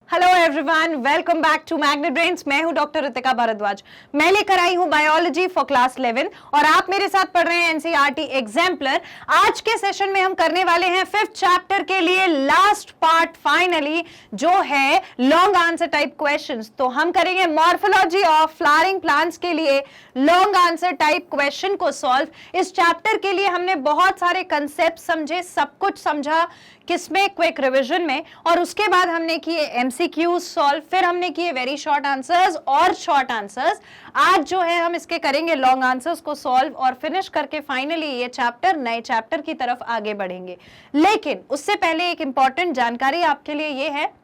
Hello everyone, welcome back to Magnet Brains. मैं हूं doctor Ritika Bhardwaj. मैं लेकर आई हूं बायोलॉजी फॉर क्लास 11 और आप मेरे साथ पढ़ रहे हैं एनसीईआरटी एग्जाम्पलर। आज के सेशन में हम करने वाले हैं 5th चैप्टर के लिए लास्ट पार्ट फाइनली, जो है लॉन्ग आंसर टाइप क्वेश्चंस। तो हम करेंगे मॉर्फोलॉजी ऑफ फ्लावरिंग प्लांट्स के लिए लॉन्ग आंसर टाइप क्वेश्चन को सॉल्व। इस चैप्टर के लिए हमने बहुत सारे कंसेप्ट समझे, सब कुछ समझा, किसमें क्विक रिवीजन में, और उसके बाद हमने किए एमसीक्यूज सॉल्व, फिर हमने किए वेरी शॉर्ट आंसर्स और शॉर्ट आंसर्स। आज जो है हम इसके करेंगे लॉन्ग आंसर्स को सॉल्व और फिनिश करके फाइनली ये चैप्टर नए चैप्टर की तरफ आगे बढ़ेंगे। लेकिन उससे पहले एक इंपॉर्टेंट जानकारी आपके लिए ये है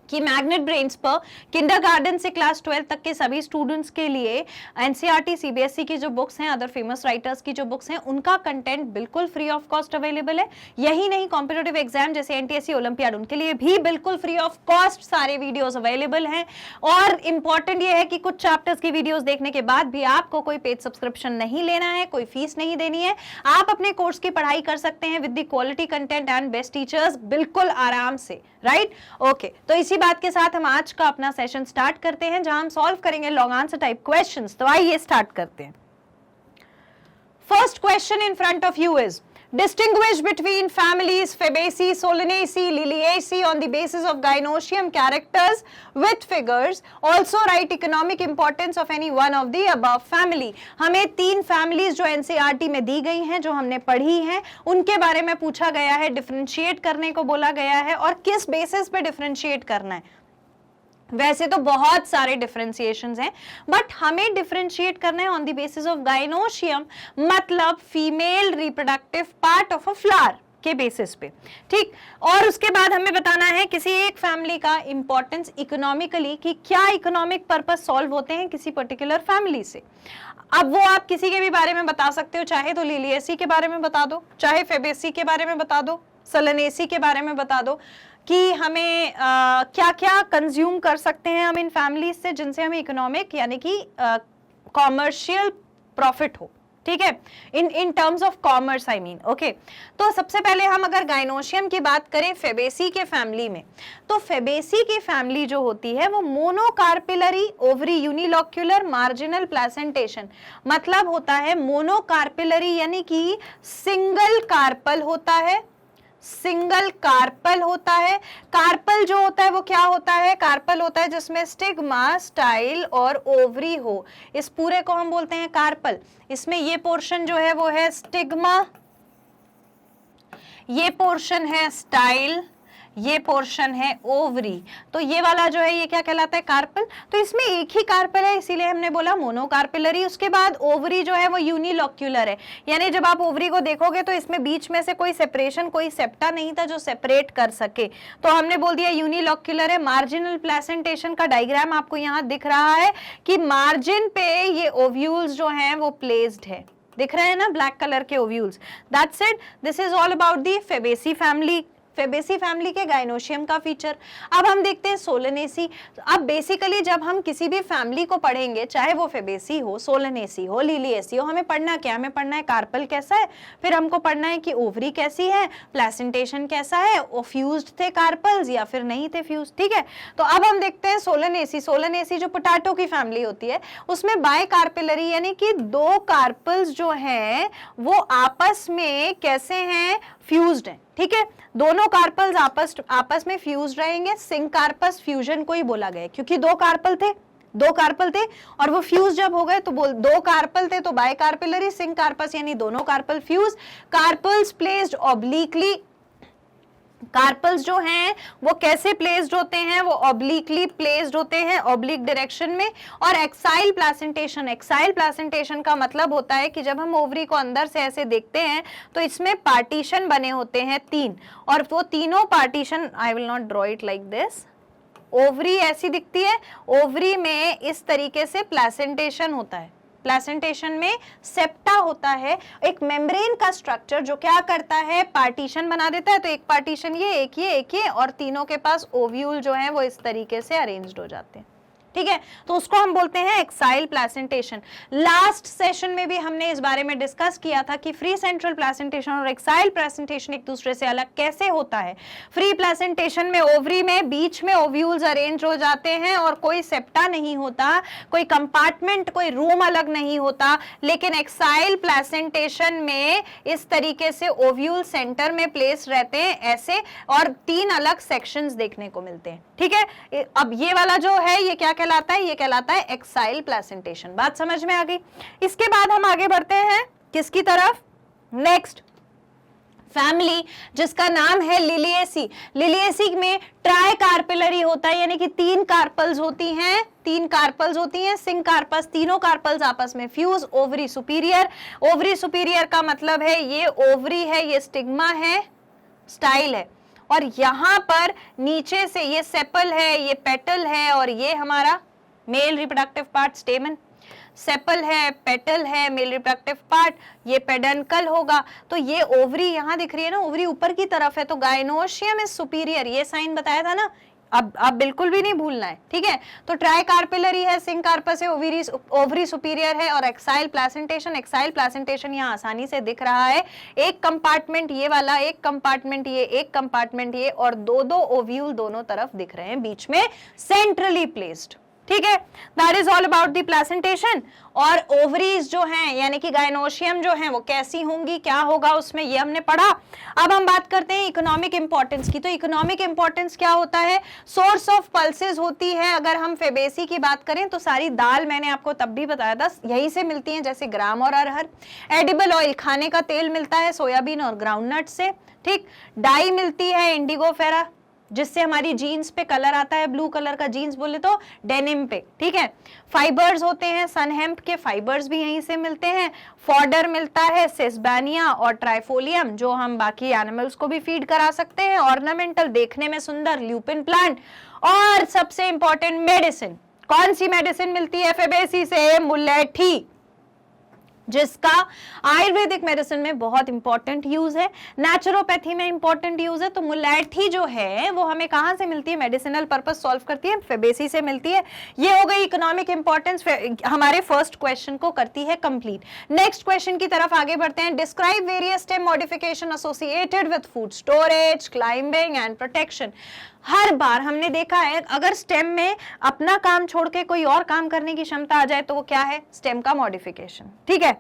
कि मैग्नेट ब्रेन्स पर किंडरगार्टन से क्लास 12 तक के सभी स्टूडेंट्स के लिए एनसीईआरटी सीबीएसई की जो बुक्स हैं, अदर फेमस राइटर्स की जो बुक्स हैं, उनका कंटेंट बिल्कुल फ्री ऑफ कॉस्ट अवेलेबल है। यही नहीं, कॉम्पिटिटिव एग्जाम जैसे एनटीएससी, ओलंपियाड, उनके लिए भी बिल्कुल फ्री ऑफ कॉस्ट सारे वीडियोस अवेलेबल हैं। और इंपॉर्टेंट ये है कि कुछ चैप्टर्स की वीडियोस देखने के बाद भी आपको कोई पेड सब्सक्रिप्शन नहीं लेना है, कोई फीस नहीं देनी है। आप अपने कोर्स की पढ़ाई कर सकते हैं with the quality content and best teachers, बिल्कुल आराम से, राइट? ओके, तो इसी बात के साथ हम आज का अपना सेशन स्टार्ट करते हैं, जहां हम सॉल्व करेंगे लॉन्ग आंसर टाइप क्वेश्चंस। तो आइए स्टार्ट करते हैं। First question in front of you is distinguish between families Fabaceae, Solanaceae, Liliaceae on the basis of gynoecium characters with figures. Also write economic importance of any one of the above family. हमें 3 families जो NCERT में दी गई हैं, जो हमने पढ़ी हैं, उनके बारे में पूछा गया है, डिफरेंशिएट करने को बोला गया है, और किस बेसिस पे डिफरेंशिएट करना है। वैसे तो बहुत सारे डिफरेंशिएशंस हैं, बट हमें डिफरेंशिएट करना है on the basis of gynoecium, मतलब female reproductive part of a flower के बेसिस पे, ठीक। और उसके बाद हमें बताना है किसी एक फैमिली का इंपॉर्टेंस इकोनॉमिकली, कि क्या इकोनॉमिक पर्पस सॉल्व होते हैं किसी पर्टिकुलर फैमिली से। अब वो आप किसी के भी बारे में बता सकते हो, चाहे तो लिलिएसी के बारे में बता दो, चाहे फेबेसी के बारे में बता दो, सोलानेसी के बारे में बता दो, कि हमें क्या क्या कंज्यूम कर सकते हैं हम इन फैमिलीज से, जिनसे हमें इकोनॉमिक यानी कि कॉमर्शियल प्रॉफिट हो, ठीक है, in terms of commerce I mean. Okay, तो सबसे पहले हम अगर गाइनोशियम की बात करें फेबेसी के फैमिली में, तो फेबेसी की फैमिली जो होती है वो monocarpellary ovary unilocular marginal placentation, मतलब होता है मोनोकार्पिलरी यानी कि सिंगल कार्पल होता है, सिंगल कार्पल होता है। कार्पल जो होता है वो क्या होता है? कार्पल होता है जिसमें स्टिग्मा, स्टाइल और ओवरी हो, इस पूरे को हम बोलते हैं कार्पल। इसमें ये पोर्शन जो है वो है स्टिग्मा, ये पोर्शन है स्टाइल, ये पोर्शन है ओवरी। तो ये वाला जो है ये क्या कहलाता है? कार्पल। तो इसमें एक ही कार्पल है, इसीलिए हमने बोला मोनोकार्पिलरी। उसके बाद ओवरी जो है वो यूनिलोक्यूलर है, यानी जब आप ओवरी को देखोगे तो इसमें बीच में से कोई सेपरेशन, कोई सेप्टा नहीं था जो सेपरेट कर सके, तो हमने बोल दिया यूनिलोक्यूलर है। मार्जिनल प्लेसेंटेशन का डायग्राम आपको यहाँ दिख रहा है कि मार्जिन पे ये ओव्यूल्स जो हैं वो प्लेस्ड है, दिख रहे हैं ना, ब्लैक कलर के ovules. That's it, this is all about the Fabaceae family, Fabaceae family के गाइनोशियम का फीचर। अब हम देखते हैं सोलानेसी। अब बेसिकली जब हम किसी भी फैमिली को पढ़ेंगे, चाहे वो फेबेसी हो, सोलानेसी हो, लिलिएसी हो, हमें पढ़ना क्या? हमें पढ़ना है कार्पल कैसा है, फिर हमको पढ़ना है कि ओवरी कैसी है, प्लेसेंटेशन कैसा है, वो फ्यूज्ड थे कार्पल्स या फिर नहीं थे फ्यूज, ठीक है। तो अब हम देखते हैं सोलानेसी। सोलानेसी जो पोटैटो की फैमिली होती है, उसमें बाय कार्पिलरी यानी कि 2 कार्पल्स जो हैं वो आपस में कैसे हैं? फ्यूज्ड हैं, ठीक है। दोनों कार्पल्स आपस में फ्यूज रहेंगे। सिंक कार्पस फ्यूजन को ही बोला गया, क्योंकि 2 कार्पल थे और वो फ्यूज जब हो गए तो 2 कार्पल थे तो बाय कार्पिलरी, सिंक कार्पस यानी दोनों carpel fuse. Carpels placed obliquely, carpels जो हैं वो कैसे प्लेस्ड होते हैं? वो ऑब्लिकली प्लेस्ड होते हैं, ऑब्लिक डायरेक्शन में। और एक्साइल प्लेसेंटेशन, एक्साइल प्लेसेंटेशन का मतलब होता है कि जब हम ओवरी को अंदर से ऐसे देखते हैं तो इसमें पार्टीशन बने होते हैं 3, और वो तीनों partition, I will not draw it like this, ovary ऐसी दिखती है, ओवरी में इस तरीके से प्लेसेंटेशन होता है। प्लेसेंटेशन में सेप्टा होता है, एक मेम्ब्रेन का स्ट्रक्चर जो क्या करता है? पार्टीशन बना देता है। तो एक पार्टीशन ये, एक ये, एक ये, और तीनों के पास ओव्यूल जो है वो इस तरीके से अरेंज्ड हो जाते हैं, ठीक है, तो उसको हम बोलते हैं एक्साइल प्लेसेंटेशन। लास्ट सेशन में भी हमने इस बारे में डिस्कस किया था कि फ्री सेंट्रल प्लेसेंटेशन और एक्साइल प्लेसेंटेशन एक दूसरे से अलग कैसे होता है। फ्री प्लेसेंटेशन में ओवरी में बीच में ओव्यूल्स अरेंज हो जाते हैं और कोई सेप्टा नहीं होता, कोई कंपार्टमेंट, कोई रूम अलग नहीं होता, लेकिन एक्साइल प्लेसेंटेशन में इस तरीके से ओव्यूल सेंटर में प्लेस रहते हैं ऐसे, और 3 अलग सेक्शंस देखने को मिलते हैं। ठीक है, अब ये वाला जो है ये क्या कहलाता है, ये कहलाता है एक्साइल प्लेसेंटेशन। बात समझ में आ गई। इसके बाद हम आगे बढ़ते हैं किसकी तरफ, नेक्स्ट फैमिली जिसका नाम है लिलिएसी। लिलिएसी में ट्राई कार्पेलरी होता है, यानी कि 3 कार्पल्स होती हैं, 3 कार्पल्स होती हैं, सिंक कार्पस, तीनों कार्पल्स आपस में fuse. Ovary superior, ovary superior का मतलब है ये ओवरी है, ये स्टिग्मा है, स्टाइल है, और यहां पर नीचे से ये सेपल है, ये पेटल है, और ये हमारा मेल रिप्रोडक्टिव पार्ट स्टेमन। सेपल है, पेटल है, मेल रिप्रोडक्टिव पार्ट, ये पेडंकल होगा। तो ये ओवरी यहां दिख रही है ना, ओवरी ऊपर की तरफ है, तो गायनोशियम इज सुपीरियर, ये साइन बताया था ना, अब बिल्कुल भी नहीं भूलना है। ठीक है, तो ट्राई कार्पेलरी है, सिंक कार्पस है, ओवरी सुपीरियर है, और एक्साइल प्लेसेंटेशन। एक्साइल प्लेसेंटेशन यहाँ आसानी से दिख रहा है, एक कंपार्टमेंट ये वाला, एक कंपार्टमेंट ये, एक कंपार्टमेंट ये, और 2-2 ओव्यूल दोनों तरफ दिख रहे हैं, बीच में सेंट्रली प्लेस्ड। ठीक है, that is all about the placentation. और ओवरीज जो हैं यानी कि गायनोशियम जो हैं वो कैसी होंगी, क्या होगा उसमें, ये हमने पढ़ा। अब हम बात करते हैं इकोनॉमिक इंपॉर्टेंस की। तो इकोनॉमिक इंपॉर्टेंस क्या होता है, सोर्स ऑफ पल्सेस होती है। अगर हम फेबेसी की बात करें तो सारी दाल मैंने आपको तब भी बताया था यही से मिलती हैं, जैसे ग्राम और अरहर। एडिबल ऑयल, खाने का तेल मिलता है सोयाबीन और ग्राउंडनट से। ठीक, डाई मिलती है इंडिगोफेरा, जिससे हमारी जीन्स पे कलर आता है, ब्लू कलर का जीन्स बोले तो डेनिम पे। ठीक है, फाइबर्स होते हैं, सनहेम्प के फाइबर्स भी यहीं से मिलते हैं। फॉडर मिलता है, सेस्बानिया और ट्राइफोलियम, जो हम बाकी एनिमल्स को भी फीड करा सकते हैं। ऑर्नामेंटल, देखने में सुंदर, ल्यूपिन प्लांट। और सबसे इंपॉर्टेंट मेडिसिन, कौन सी मेडिसिन मिलती है फेबेसी से, मुलेठी, जिसका आयुर्वेदिक मेडिसिन में बहुत इंपॉर्टेंट यूज है, नेचुरोपैथी में इंपॉर्टेंट यूज है। तो मुलेठी जो है वो हमें कहां से मिलती है, मेडिसिनल पर्पस सॉल्व करती है, फेबेसी से मिलती है। ये हो गई इकोनॉमिक इंपॉर्टेंस, हमारे फर्स्ट क्वेश्चन को करती है कंप्लीट। नेक्स्ट क्वेश्चन की तरफ आगे बढ़ते हैं। Describe various stem modification associated with food storage, climbing and protection. हर बार हमने देखा है अगर स्टेम में अपना काम छोड़ के कोई और काम करने की क्षमता आ जाए तो वो क्या है, स्टेम का मॉडिफिकेशन। ठीक है,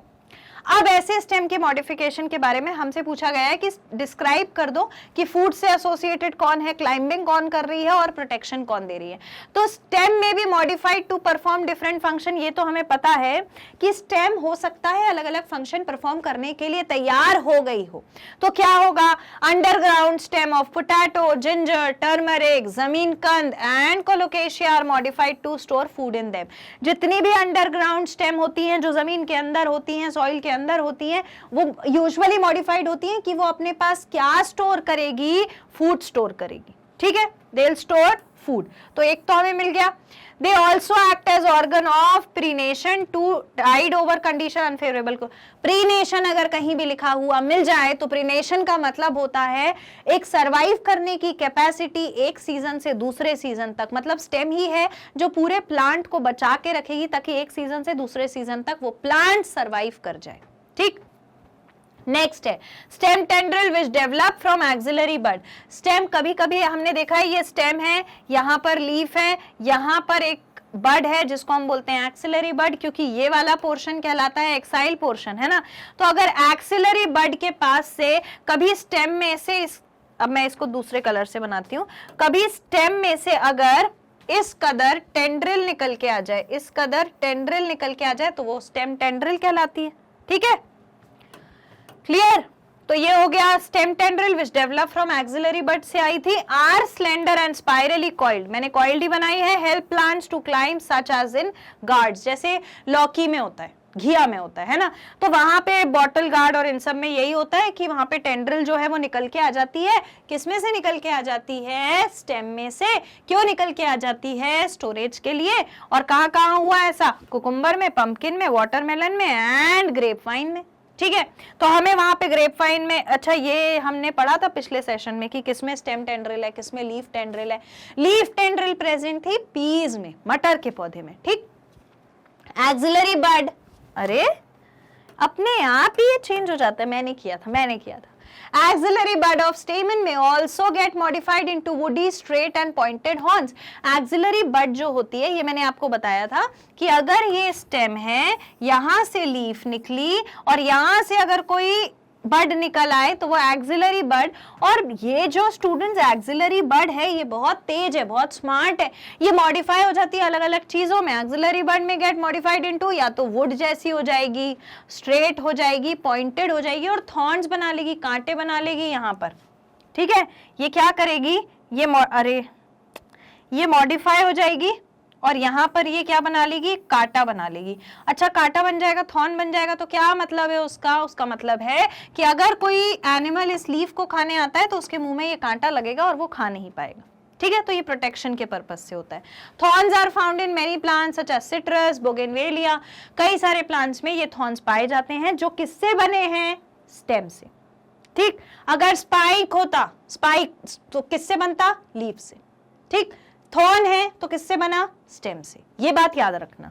अब ऐसे स्टेम के मॉडिफिकेशन के बारे में हमसे पूछा गया है कि डिस्क्राइब कर दो कि फूड से एसोसिएटेड कौन है, क्लाइंबिंग कौन कर रही है और प्रोटेक्शन कौन दे रही है। तो स्टेम में भी modified to perform different function, ये तो हमें पता है कि स्टेम हो सकता है अलग अलग फंक्शन परफॉर्म करने के लिए तैयार हो गई हो। तो क्या होगा, underground stem of potato, ginger, turmeric, जमीन कंद and colocasia are modified to store food in them. जितनी भी अंडरग्राउंड स्टेम होती हैं, जो जमीन के अंदर होती हैं, सॉइल के अंदर होती हैं, वो यूजुअली मॉडिफाइड होती हैं कि वो अपने पास क्या स्टोर करेगी, फूड स्टोर करेगी। ठीक है, दे विल स्टोर फूड। तो एक तो हमें मिल गया। They also act as organ of perennation to tide over condition unfavourable को। प्रीनेशन अगर कहीं भी लिखा हुआ मिल जाए तो प्रीनेशन का मतलब होता है एक सरवाइव करने की कैपेसिटी एक सीजन से दूसरे सीजन तक। मतलब स्टेम ही है जो पूरे प्लांट को बचा के रखेगी ताकि एक सीजन से दूसरे सीजन तक वो प्लांट सरवाइव कर जाए। ठीक, नेक्स्ट है stem tendril which develop from axillary bud. Stem कभी कभी हमने देखा है ये स्टेम है, यहाँ पर लीफ है, यहाँ पर एक बड है जिसको हम बोलते हैं एक्सिलरी बड, क्योंकि ये वाला पोर्शन कहलाता है एक्साइल पोर्शन, है ना। तो अगर एक्सिलरी बड के पास से कभी स्टेम में से अब मैं इसको दूसरे कलर से बनाती हूँ, कभी स्टेम में से अगर इस कदर टेंड्रिल निकल के आ जाए, इस कदर टेंड्रिल निकल के आ जाए तो वो स्टेम टेंड्रिल कहलाती है। ठीक है, क्लियर। तो ये हो गया stem tendril which develop from axillary bud से आई थी। Are slender and spirally coiled, मैंने कॉइल्ड ही बनाई है। Help plants to climb such as in gourds, जैसे लौकी में होता है, घिया में होता है ना, तो वहां पे बॉटल गार्ड और इन सब में यही होता है कि वहां पे टेंड्रिल जो है वो निकल के आ जाती है। किसमें से निकल के आ जाती है, स्टेम में से। क्यों निकल के आ जाती है, स्टोरेज के लिए। और कहाँ कहाँ हुआ ऐसा, कुकुम्बर में, पंपकिन में, वाटरमेलन में एंड ग्रेप वाइन में। ठीक है, तो हमें वहां पे ग्रेपवाइन में, अच्छा ये हमने पढ़ा था पिछले सेशन में कि किसमें स्टेम टेंड्रिल है, किसमें लीफ टेंड्रिल है। लीफ टेंड्रिल प्रेजेंट थी पीज में, मटर के पौधे में, ठीक। एक्सिलरी बड, अरे अपने आप ही ये चेंज हो जाता है, मैंने किया था। Axillary bud of stamen may also get modified into woody, straight and pointed horns. Axillary bud जो होती है, ये मैंने आपको बताया था कि अगर ये स्टेम है, यहाँ से लीफ निकली और यहाँ से अगर कोई बड निकल आए तो वो एक्सिलरी बड। और ये जो स्टूडेंट्स एक्सिलरी बड है ये बहुत तेज है, बहुत स्मार्ट है, ये मॉडिफाई हो जाती है अलग अलग चीजों में। एक्सिलरी बड में गेट मॉडिफाइड इनटू, या तो वुड जैसी हो जाएगी, स्ट्रेट हो जाएगी, पॉइंटेड हो जाएगी और थॉर्न्स बना लेगी, कांटे बना लेगी यहाँ पर, ठीक है। ये क्या करेगी, ये मॉडिफाई हो जाएगी और यहाँ पर ये क्या बना लेगी, कांटा बना लेगी। अच्छा कांटा बन जाएगा, थॉर्न बन जाएगा, तो क्या मतलब है उसका मतलब है कि अगर कोई एनिमल इस लीफ को खाने आता है तो उसके मुंह में ये कांटा लगेगा और वो खा नहीं पाएगा, ठीक है। तो ये प्रोटेक्शन के पर्पज से होता है। Thorns are found in many plants such as citrus, bougainvillea, कई सारे प्लांट्स में ये थॉर्न्स पाए जाते हैं जो किससे बने हैं, स्टेम से, ठीक। अगर स्पाइक होता, स्पाइक तो किससे बनता, लीफ से, ठीक। थॉर्न है तो किससे बना, स्टेम से, ये बात याद रखना।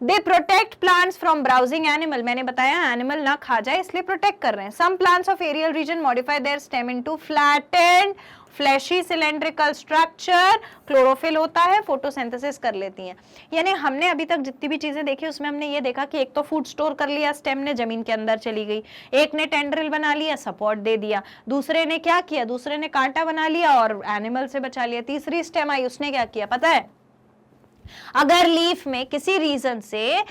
They protect plants from browsing animal, मैंने बताया एनिमल ना खा जाए इसलिए प्रोटेक्ट कर रहे हैं। Some plants of aerial region modify their stem into flattened fleshy cylindrical structure, chlorophyll होता है, फोटोसिंथेसिस कर लेती हैं। यानी हमने अभी तक जितनी भी चीजें देखी उसमें हमने ये देखा कि एक तो फूड स्टोर कर लिया, स्टेम ने जमीन के अंदर चली गई, एक ने टेंड्रिल बना लिया, सपोर्ट दे दिया, दूसरे ने क्या किया, दूसरे ने कांटा बना लिया और एनिमल से बचा लिया, तीसरी स्टेम आई, उसने क्या किया पता है, अगर लीफ में किसी रीजन से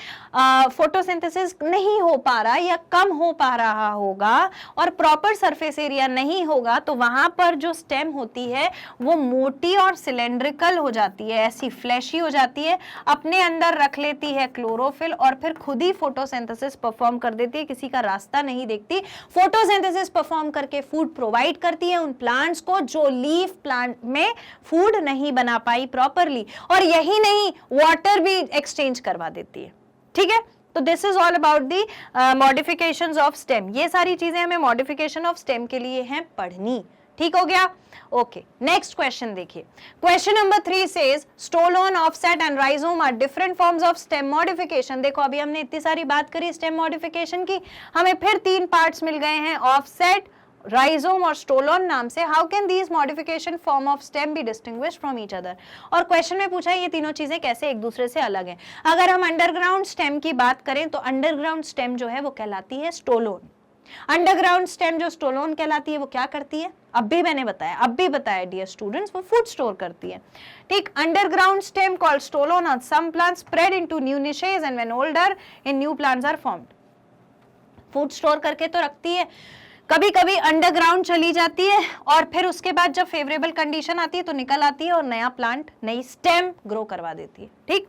फोटोसिंथेसिस नहीं हो पा रहा या कम हो पा रहा होगा और प्रॉपर सरफेस एरिया नहीं होगा तो वहां पर जो स्टेम होती है वो मोटी और सिलेंड्रिकल हो जाती है, ऐसी फ्लैशी हो जाती है, अपने अंदर रख लेती है क्लोरोफिल और फिर खुद ही फोटोसिंथेसिस परफॉर्म कर देती है, किसी का रास्ता नहीं देखती। फोटोसिंथेसिस परफॉर्म करके फूड प्रोवाइड करती है उन प्लांट्स को जो लीफ प्लांट में फूड नहीं बना पाई प्रॉपरली, और यही नहीं वाटर भी एक्सचेंज करवा देती है, ठीक है। तो this is all about the modifications of stem. ये सारी चीजें हमें मॉडिफिकेशन ऑफ स्टेम के लिए हैं पढ़नी, ठीक हो गया। ओके, नेक्स्ट क्वेश्चन देखिए। Question number 3 says stolon, offset and rhizome are different forms of stem modification. देखो अभी हमने इतनी सारी बात करी स्टेम मॉडिफिकेशन की, हमें फिर 3 पार्ट्स मिल गए हैं, ऑफसेट, राइजोम और स्टोलोन नाम से। How can these modification form of stem be distinguished from each other. और क्वेश्चन में पूछा है ये तीनों चीजें कैसे एक दूसरे से अलग हैं। अगर हम अंडरग्राउंड स्टेम की बात करें तो अंडरग्राउंड स्टेम जो है वो कहलाती है स्टोलोन। अंडरग्राउंड स्टेम जो स्टोलोन कहलाती है वो क्या करती है, अब भी बताया डियर स्टूडेंट्स, वो फूड स्टोर करती है, ठीक। Underground stem called stolon on some plants spread into new niches and when older in new plants are formed. Food store करके तो रखती है, कभी कभी अंडरग्राउंड चली जाती है और फिर उसके बाद जब फेवरेबल कंडीशन आती है तो निकल आती है और नया प्लांट, नई स्टेम ग्रो करवा देती है, ठीक।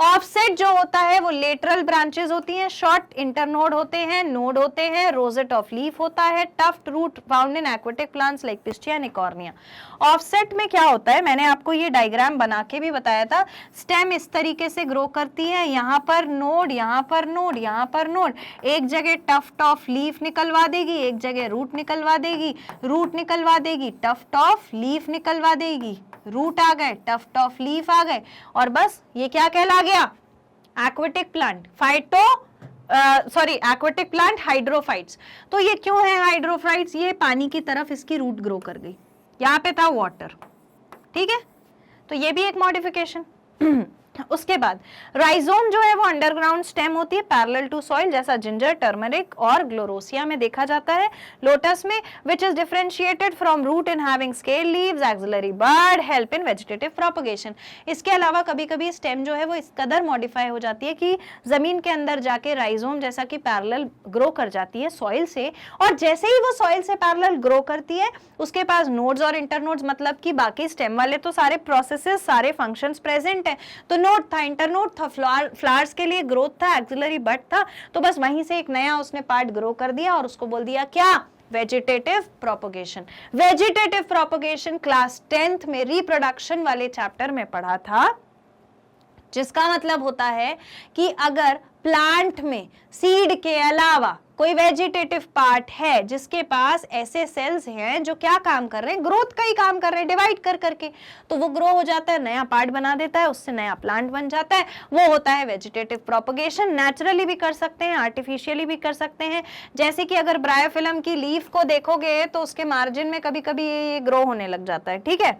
ऑफसेट जो होता है वो लेटरल ब्रांचेस होती हैं, शॉर्ट इंटरनोड होते हैं, नोड होते हैं, रोजेट ऑफ लीफ होता है, tuft root found in aquatic plants like Pistia and Eichhornia. Offset में क्या होता है, मैंने आपको ये डायग्राम बना के भी बताया था, स्टेम इस तरीके से ग्रो करती है, यहाँ पर नोड, यहाँ पर नोड, यहाँ पर नोड, एक जगह टफ्ट ऑफ लीफ निकलवा देगी, एक जगह रूट निकलवा देगी, रूट निकलवा देगी, टफ्ट ऑफ लीफ निकलवा देगी, रूट आ गए, टफ्ट ऑफ लीफ आ गए, और बस ये क्या कहला गया, aquatic plant, aquatic plant hydrophytes. तो ये क्यों है हाइड्रोफाइट्स, ये पानी की तरफ इसकी रूट ग्रो कर गई, यहाँ पे था वाटर, ठीक है। तो ये भी एक मॉडिफिकेशन। उसके बाद राइजोम जो है वो अंडरग्राउंड स्टेम होती है पैरेलल टू सॉइल, जैसा जिंजर, टर्मरिक और ग्लोरोसिया में देखा जाता है। लोटस में which is differentiated from root in having scale leaves, axillary bud, help in vegetative propagation. इसके अलावा कभी कभी स्टेम जो है वो इस कदर मॉडिफाई हो जाती है कि जमीन के अंदर जाके राइजोम जैसा कि पैरेलल ग्रो कर जाती है सॉइल से, और जैसे ही वो सॉइल से पैरेलल ग्रो करती है उसके पास नोड्स और इंटरनोड्स, मतलब कि बाकी स्टेम वाले तो सारे प्रोसेसेस, सारे फंक्शंस प्रेजेंट है। तो नोड था, इंटरनोड था, फ्लावर्स के लिए ग्रोथ था, एक्सिलरी बड था, तो बस वहीं से एक नया उसने पार्ट ग्रो कर दिया और उसको बोल दिया क्या, vegetative propagation. Vegetative propagation class 10th में रिप्रोडक्शन वाले चैप्टर में पढ़ा था, जिसका मतलब होता है कि अगर प्लांट में सीड के अलावा कोई वेजिटेटिव पार्ट है जिसके पास ऐसे सेल्स हैं जो क्या काम कर रहे हैं, ग्रोथ का ही काम कर रहे हैं, डिवाइड कर करके, तो वो ग्रो हो जाता है, नया पार्ट बना देता है, उससे नया प्लांट बन जाता है, वो होता है वेजिटेटिव प्रोपगेशन। नेचुरली भी कर सकते हैं, आर्टिफिशियली भी कर सकते हैं। जैसे कि अगर ब्रायोफिलम की लीफ को देखोगे तो उसके मार्जिन में कभी कभी ये ग्रो होने लग जाता है, ठीक है,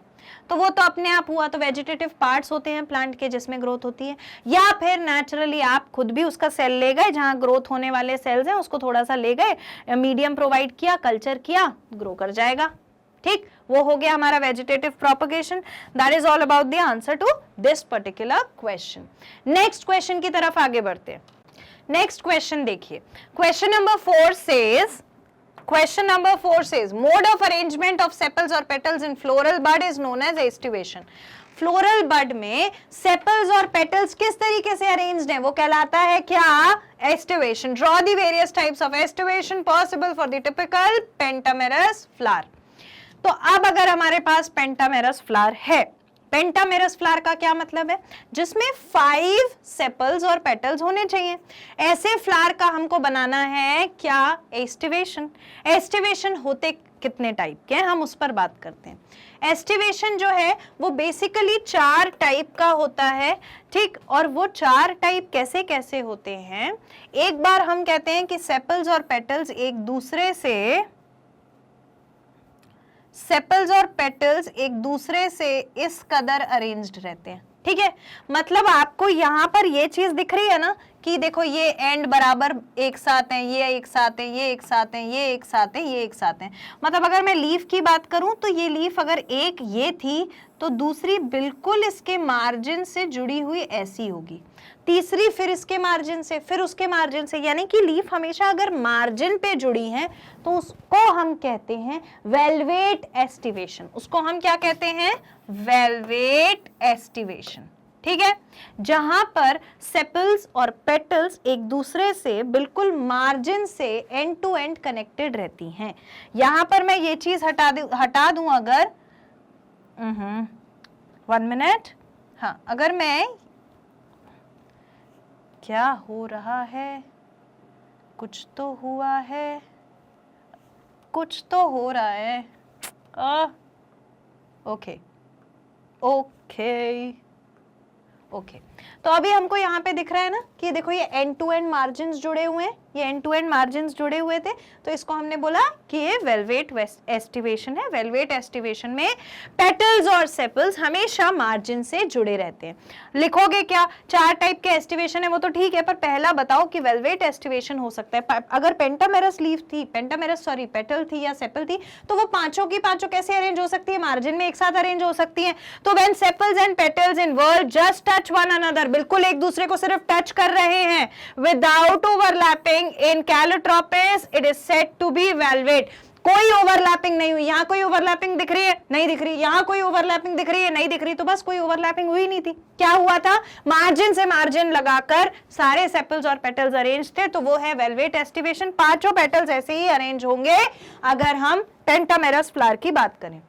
तो वो तो अपने आप हुआ, तो वेजिटेटिव पार्ट्स होते हैं प्लांट के जिसमें ग्रोथ होती है। या फिर नेचुरली आप खुद भी उसका सेल ले गए, जहां ग्रोथ होने वाले सेल्स हैं उसको थोड़ा सा ले गए, मीडियम प्रोवाइड किया, कल्चर किया, ग्रो कर जाएगा, ठीक, वो हो गया हमारा vegetative propagation. That is all about the answer to this particular question. Next question की तरफ आगे बढ़ते हैं। नेक्स्ट क्वेश्चन देखिए, question number 4 says, Question number 4 says, mode of arrangement of sepals or petals in floral bud is known as estivation. Floral bud में sepals और petals किस तरीके से अरेंज्ड हैं, वो कहलाता है क्या, aestivation. Draw the various types of aestivation possible for the typical pentamerous flower. तो अब अगर हमारे पास पेंटामेरस फ्लावर है, पेंटामेरस फ्लावर का क्या मतलब है, जिसमें 5 सेपल्स और पेटल्स होने चाहिए, ऐसे फ्लावर का हमको बनाना है क्या, एस्टिवेशन। एस्टिवेशन होते कितने टाइप के हैं हम उस पर बात करते हैं। एस्टिवेशन जो है वो बेसिकली 4 टाइप का होता है, ठीक, और वो 4 टाइप कैसे कैसे होते हैं, एक बार हम कहते हैं कि सेपल्स और पेटल्स एक दूसरे से, सेपल्स और पेटल्स एक दूसरे से इस कदर अरेंज्ड रहते हैं, ठीक है, मतलब आपको यहाँ पर ये चीज दिख रही है ना कि देखो ये एंड बराबर एक साथ हैं, ये एक साथ हैं, ये एक साथ हैं, ये एक साथ हैं, ये एक साथ हैं। मतलब अगर मैं लीफ की बात करूं तो ये लीफ अगर एक ये थी तो दूसरी बिल्कुल इसके मार्जिन से जुड़ी हुई ऐसी होगी, तीसरी फिर इसके मार्जिन से, फिर उसके मार्जिन से, यानी कि लीफ हमेशा अगर मार्जिन पे जुड़ी है तो उसको हम कहते हैं वेलवेट एस्टिवेशन। उसको हम क्या कहते हैं, वेलवेट एस्टिवेशन, ठीक है, जहां पर सेपल्स और पेटल्स एक दूसरे से बिल्कुल मार्जिन से एंड टू एंड कनेक्टेड रहती हैं। यहां पर मैं ये चीज हटा दूं अगर 1 मिनट, हाँ, अगर मैं, क्या हो रहा है, कुछ तो हुआ है, कुछ तो हो रहा है, ओके ओके ओके, तो अभी हमको यहाँ पे दिख रहा है ना कि देखो ये एंड टू एंड मार्जिन्स जुड़े हुए हैं, ये एंड टू एंड मार्जिन्स जुड़े हुए थे, तो इसको हमने बोला कि ये वेलवेट एस्टिवेशन है। वेलवेट एस्टिवेशन में पेटल्स और सेपल्स हमेशा मार्जिन से जुड़े रहते हैं। लिखोगे क्या, 4 टाइप के एस्टिवेशन है वो तो ठीक है, पर पहला बताओ कि वेलवेट एस्टिवेशन हो सकता है, अगर पेंटामेरस लीफ थी, पेटल थी या सेपल थी, तो वो पांचों की पांचों कैसे अरेंज हो सकती है, मार्जिन में एक साथ अरेंज हो सकती है। तो when sepals and petals in world just touch one another, बिल्कुल एक दूसरे को सिर्फ टच कर रहे हैं, without overlapping, in Calotropis it is said to be valvate. कोई ओवरलैपिंग नहीं हुई, यहां कोई ओवरलैपिंग दिख रही है, नहीं दिख रही, यहां कोई ओवरलैपिंग दिख रही है, नहीं दिख रही, तो बस कोई ओवरलैपिंग हुई नहीं थी। क्या हुआ था, मार्जिन से मार्जिन लगाकर सारे सेपल्स और पेटल्स अरेंज थे, तो वो है वेलवेट एस्टिवेशन। पांचों पेटल्स ऐसे ही अरेंज होंगे अगर हम पेंटामेरस फ्लावर की बात करें।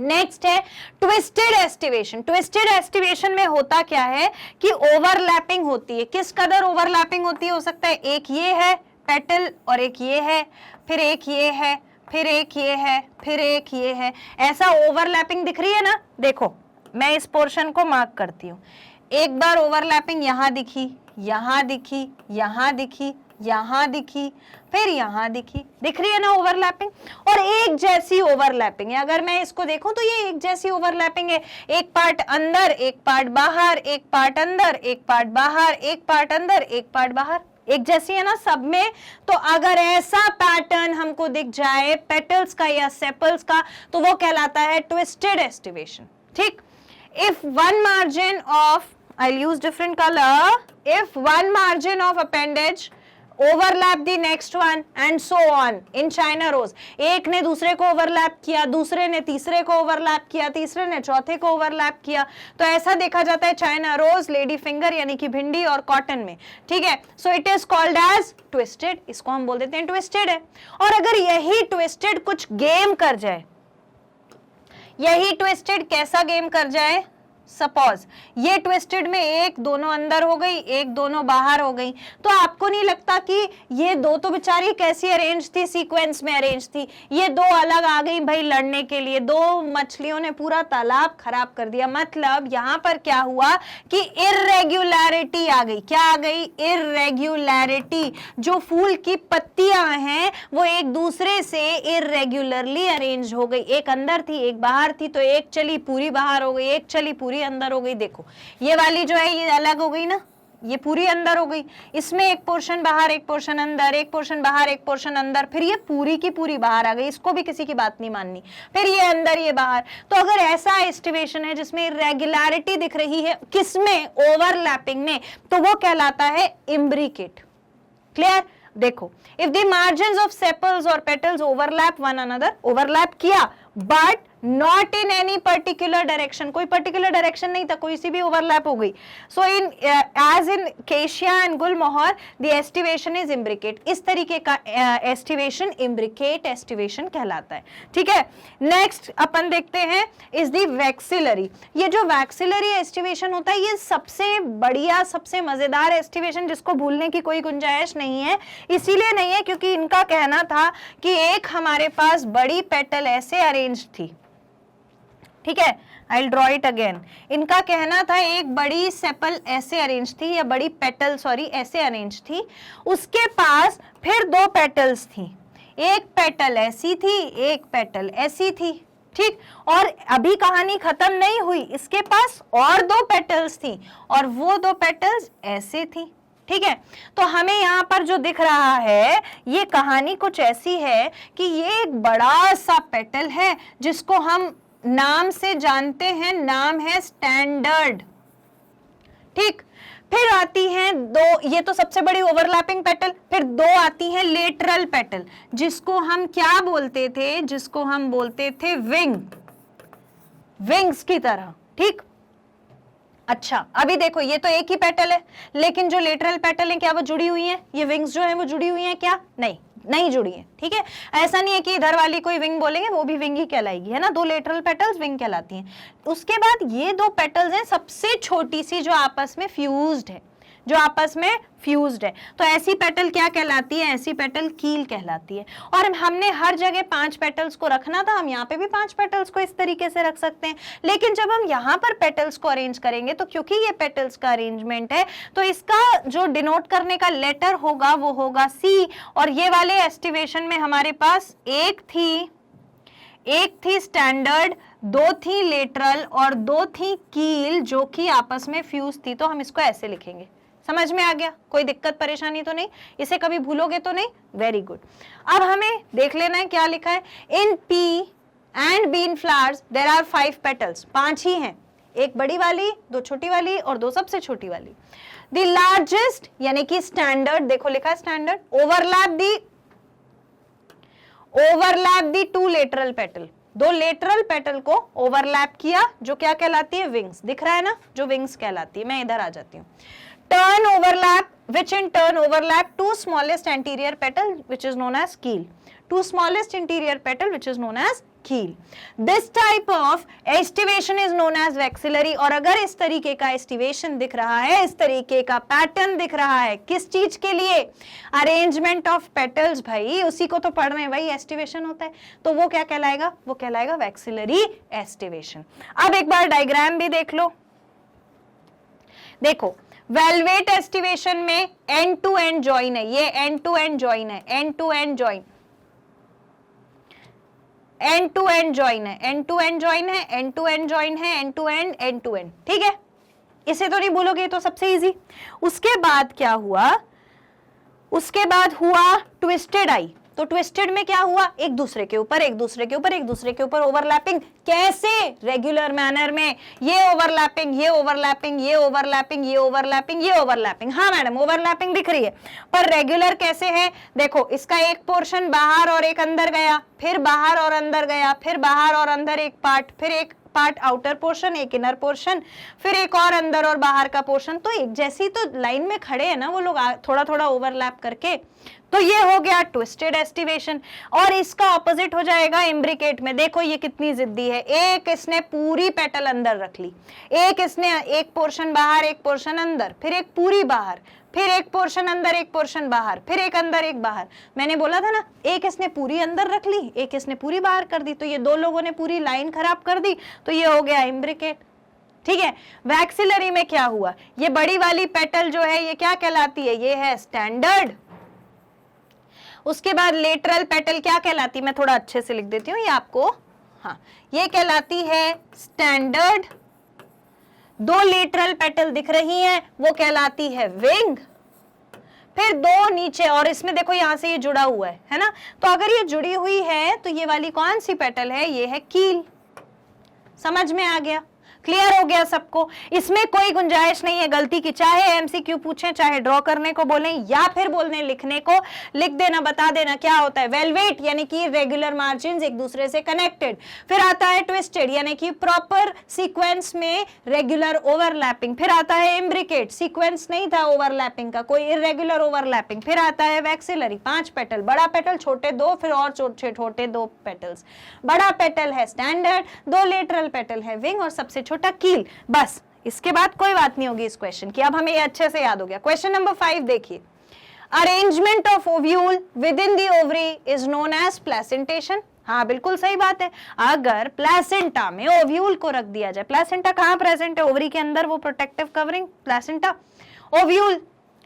नेक्स्ट है ट्विस्टेड एस्टिवेशन। ट्विस्टेड एस्टिवेशन में होता क्या है कि ओवरलैपिंग होती है। किस कदर ओवरलैपिंग होती है, हो सकता है एक ये है पेटल और एक ये है, फिर एक ये है, फिर एक ये है, फिर एक ये है, ऐसा ओवरलैपिंग दिख रही है ना। देखो मैं इस पोर्शन को मार्क करती हूँ, एक बार ओवरलैपिंग यहां दिखी, यहां दिखी, यहां दिखी, यहां दिखी, फिर यहां दिखी, दिख रही है ना ओवरलैपिंग, और एक जैसी ओवरलैपिंग है। अगर मैं इसको देखूं तो ये एक जैसी ओवरलैपिंग है, एक पार्ट अंदर, एक पार्ट बाहर, एक पार्ट अंदर, एक पार्ट बाहर, एक पार्ट अंदर, एक पार्ट बाहर, एक जैसी है ना सब में। तो अगर ऐसा पैटर्न हमको दिख जाए पेटल्स का या सेपल्स का, तो वो कहलाता है ट्विस्टेड एस्टिवेशन, ठीक। If one margin of, I'll use different color, if one margin of appendage overlap the next one and so on in China rose, एक ने दूसरे को ओवरलैप किया, दूसरे ने तीसरे को ओवरलैप किया, तीसरे ने चौथे को ओवरलैप किया, तो ऐसा देखा जाता है चाइना रोज, लेडी फिंगर यानी कि भिंडी और कॉटन में, ठीक है। So it is called as twisted, इसको हम बोल देते हैं ट्विस्टेड है। और अगर यही ट्विस्टेड कुछ गेम कर जाए, यही ट्विस्टेड कैसा गेम कर जाए, सपोज ये ट्विस्टेड में एक दोनों अंदर हो गई, एक दोनों बाहर हो गई, तो आपको नहीं लगता कि ये दो तो बेचारी कैसी अरेंज थी, सीक्वेंस में अरेंज थी, ये दो अलग आ गई भाई लड़ने के लिए, दो मछलियों ने पूरा तालाब खराब कर दिया। मतलब यहां पर क्या हुआ कि इर्रेगुलरिटी आ गई। क्या आ गई? इर्रेगुलरिटी। जो फूल की पत्तियां हैं वो एक दूसरे से इर्रेगुलरली अरेंज हो गई, एक अंदर थी एक बाहर थी, तो एक चली पूरी बाहर हो गई, एक चली पूरी अंदर हो गई। देखो ये वाली जो है ये अलग हो गई ना, ये पूरी अंदर हो गई, इसमें एक पोर्शन बाहर एक पोर्शन अंदर, एक पोर्शन बाहर एक पोर्शन अंदर, फिर ये पूरी की पूरी बाहर आ गई, इसको भी किसी की बात नहीं माननी, फिर ये अंदर ये बाहर। तो अगर ऐसा एस्टिमेशन है जिसमें रेगुलरिटी दिख रही है, किसमें? ओवरलैपिंग में, तो वो कहलाता है इम्ब्रिकेट। क्लियर? देखो, if the margins of sepals और petals overlap one another, overlap किया but not in any particular direction, कोई पर्टिकुलर डायरेक्शन नहीं था, कोई सी भी ओवरलैप हो गई। So in as in cassia and gulmohar the aestivation is imbricate. इस तरीके का एस्टिवेशन इम्ब्रिकेट एस्टिवेशन कहलाता है। ठीक है, नेक्स्ट अपन देखते हैं इज द वैक्सिलरी। ये जो वैक्सिलरी एस्टिवेशन होता है ये सबसे बढ़िया, सबसे मजेदार एस्टिवेशन, जिसको भूलने की कोई गुंजाइश नहीं है। इसीलिए नहीं है क्योंकि इनका कहना था कि एक हमारे पास बड़ी पेटल ऐसे अरेंज थी, ठीक है, आई ड्रॉ इट अगेन। इनका कहना था एक बड़ी सेपल ऐसे अरेंज थी, या बड़ी पेटल सॉरी ऐसे अरेंज थी, उसके पास फिर दो पेटल्स थी, एक पेटल ऐसी थी एक पेटल ऐसी थी। ठीक, और अभी कहानी खत्म नहीं हुई, इसके पास और दो पेटल्स थी और वो दो पेटल्स ऐसे थी। ठीक है, तो हमें यहाँ पर जो दिख रहा है ये कहानी कुछ ऐसी है कि ये एक बड़ा सा पेटल है जिसको हम नाम से जानते हैं, नाम है स्टैंडर्ड। ठीक, फिर आती हैं दो, ये तो सबसे बड़ी ओवरलैपिंग पेटल, फिर दो आती हैं लेटरल पेटल, जिसको हम क्या बोलते थे? जिसको हम बोलते थे विंग, विंग्स की तरह। ठीक, अच्छा अभी देखो ये तो एक ही पेटल है, लेकिन जो लेटरल पेटल है क्या वो जुड़ी हुई हैं? ये विंग्स जो है वो जुड़ी हुई हैं क्या? नहीं जुड़ी है। ठीक है, ऐसा नहीं है कि इधर वाली कोई विंग बोलेंगे वो भी विंग ही कहलाएगी, है ना, दो लेटरल पेटल्स विंग कहलाती हैं। उसके बाद ये दो पेटल्स हैं सबसे छोटी सी जो आपस में फ्यूज्ड है, जो आपस में फ्यूज्ड है, तो ऐसी पेटल क्या कहलाती है? ऐसी पेटल कील कहलाती है। और हमने हर जगह 5 पेटल्स को रखना था, हम यहाँ पे भी 5 पेटल्स को इस तरीके से रख सकते हैं, लेकिन जब हम यहाँ पर पेटल्स को अरेंज करेंगे तो क्योंकि ये पेटल्स का अरेंजमेंट है तो इसका जो डिनोट करने का लेटर होगा वो होगा सी। और ये वाले एस्टिवेशन में हमारे पास एक थी स्टैंडर्ड, दो थी लेटरल और दो थी कील जो कि आपस में फ्यूज थी, तो हम इसको ऐसे लिखेंगे। समझ में आ गया? कोई दिक्कत परेशानी तो नहीं? इसे कभी भूलोगे तो नहीं? Very good. अब हमें देख लेना है क्या लिखा है। In pea and bean flowers there are 5 petals, 5 ही हैं, एक बड़ी वाली, दो छोटी वाली और दो सबसे छोटी वाली। द लार्जेस्ट यानी कि स्टैंडर्ड, देखो लिखा है स्टैंडर्ड, ओवरलैप दी 2 लेटरल पेटल, दो लेटरल पेटल को ओवरलैप किया जो क्या कहलाती है? विंग्स। दिख रहा है ना, जो विंग्स कहलाती है। मैं इधर आ जाती हूँ। Turn overlap, which in turn overlap 2 smallest anterior petal, which is known as keel. 2 smallest interior petal, which is known as keel. This type of estivation is known as vexillary. और अगर इस तरीके का estivation दिख रहा है, इस तरीके का पैटर्न दिख रहा है, किस चीज के लिए? Arrangement of petals. भाई उसी को तो पढ़ रहे हैं, वही एस्टिवेशन होता है, तो वो क्या कहलाएगा? वो कहलाएगा वैक्सिलरी एस्टिवेशन। अब एक बार डायग्राम भी देख लो। देखो वेलवेट एस्टिवेशन में एंड टू एंड जॉइन है, ये एंड टू एंड जॉइन है, end to end join, end to end join है, एंड टू एंड जॉइन है, एंड टू एंड जॉइन है, एंड टू एंड। ठीक है, इसे तो नहीं बोलोगे तो सबसे इजी। उसके बाद क्या हुआ? उसके बाद हुआ ट्विस्टेड आई। तो ट्विस्टेड में क्या हुआ? एक दूसरे के ऊपर एक दूसरे के ऊपर एक दूसरे के ऊपर ओवरलैपिंग। कैसे? रेगुलर मैनर में, ये ओवरलैपिंग ये ओवरलैपिंग ये ओवरलैपिंग ये ओवरलैपिंग ये ओवरलैपिंग। हाँ मैडम ओवरलैपिंग दिख रही है, पर रेगुलर कैसे है? देखो इसका एक पोर्शन बाहर और एक अंदर गया, फिर बाहर और अंदर गया, फिर बाहर और अंदर एक पार्ट, फिर एक पार्ट आउटर पोर्शन, एक इनर पोर्शन, फिर एक और अंदर और बाहर का पोर्शन। तो एक जैसी तो लाइन में खड़े हैं ना वो लोग, थोड़ा थोड़ा ओवरलैप करके, तो ये हो गया ट्विस्टेड एस्टिवेशन। और इसका ऑपोजिट हो जाएगा इम्ब्रिकेट में। देखो ये कितनी जिद्दी है, एक इसने पूरी पेटल अंदर रख ली, एक इसने एक पोर्शन बाहर एक पोर्शन अंदर, फिर एक पूरी बाहर, फिर एक पोर्शन अंदर एक पोर्शन बाहर, फिर एक अंदर एक बाहर। मैंने बोला था ना, एक इसने पूरी अंदर रख ली, एक इसने पूरी बाहर कर दी, तो ये दो लोगों ने पूरी लाइन खराब कर दी, तो ये हो गया इम्ब्रिकेट। ठीक है, वैक्सिलरी में क्या हुआ, ये बड़ी वाली पेटल जो है ये क्या कहलाती है, ये है स्टैंडर्ड। उसके बाद लेटरल पेटल क्या कहलाती है, मैं थोड़ा अच्छे से लिख देती हूँ ये आपको, हाँ, ये कहलाती है स्टैंडर्ड। दो लेटरल पेटल दिख रही हैं, वो कहलाती है विंग। फिर दो नीचे, और इसमें देखो यहां से ये जुड़ा हुआ है ना, तो अगर ये जुड़ी हुई है तो ये वाली कौन सी पेटल है, ये है कील। समझ में आ गया, क्लियर हो गया सबको। इसमें कोई गुंजाइश नहीं है गलती की, चाहे एमसीक्यू पूछें, चाहे ड्रॉ करने को बोलें या फिर बोलने लिखने को, लिख देना, बता देना क्या होता है। वेलवेट यानी कि रेगुलर मार्जिन एक दूसरे से कनेक्टेड। फिर आता है ट्विस्टेड यानी कि प्रॉपर सीक्वेंस में रेगुलर ओवरलैपिंग। फिर आता है इम्ब्रिकेट, सीक्वेंस नहीं था ओवरलैपिंग का, कोई इरेगुलर ओवरलैपिंग। फिर आता है वैक्सिलरी, 5 पेटल, बड़ा पेटल छोटे 2, फिर और छोटे 2 पेटल्स। बड़ा पेटल है स्टैंडर्ड, 2 लेटरल पेटल है विंग, और सबसे छोटा कील। बस इसके बाद कोई बात नहीं होगी इस क्वेश्चन की, अब हमें ये अच्छे से याद हो गया। क्वेश्चन नंबर 5 देखिए, arrangement of ovule within the ovary is known as placentation. हाँ बिल्कुल सही बात है, अगर प्लेसेंटा में ओव्यूल को रख दिया जाए, प्लेसेंटा कहाँ प्रेजेंट है, ओवरी के अंदर, वो प्रोटेक्टिव कवरिंग प्लेसेंटा, ओव्यूल,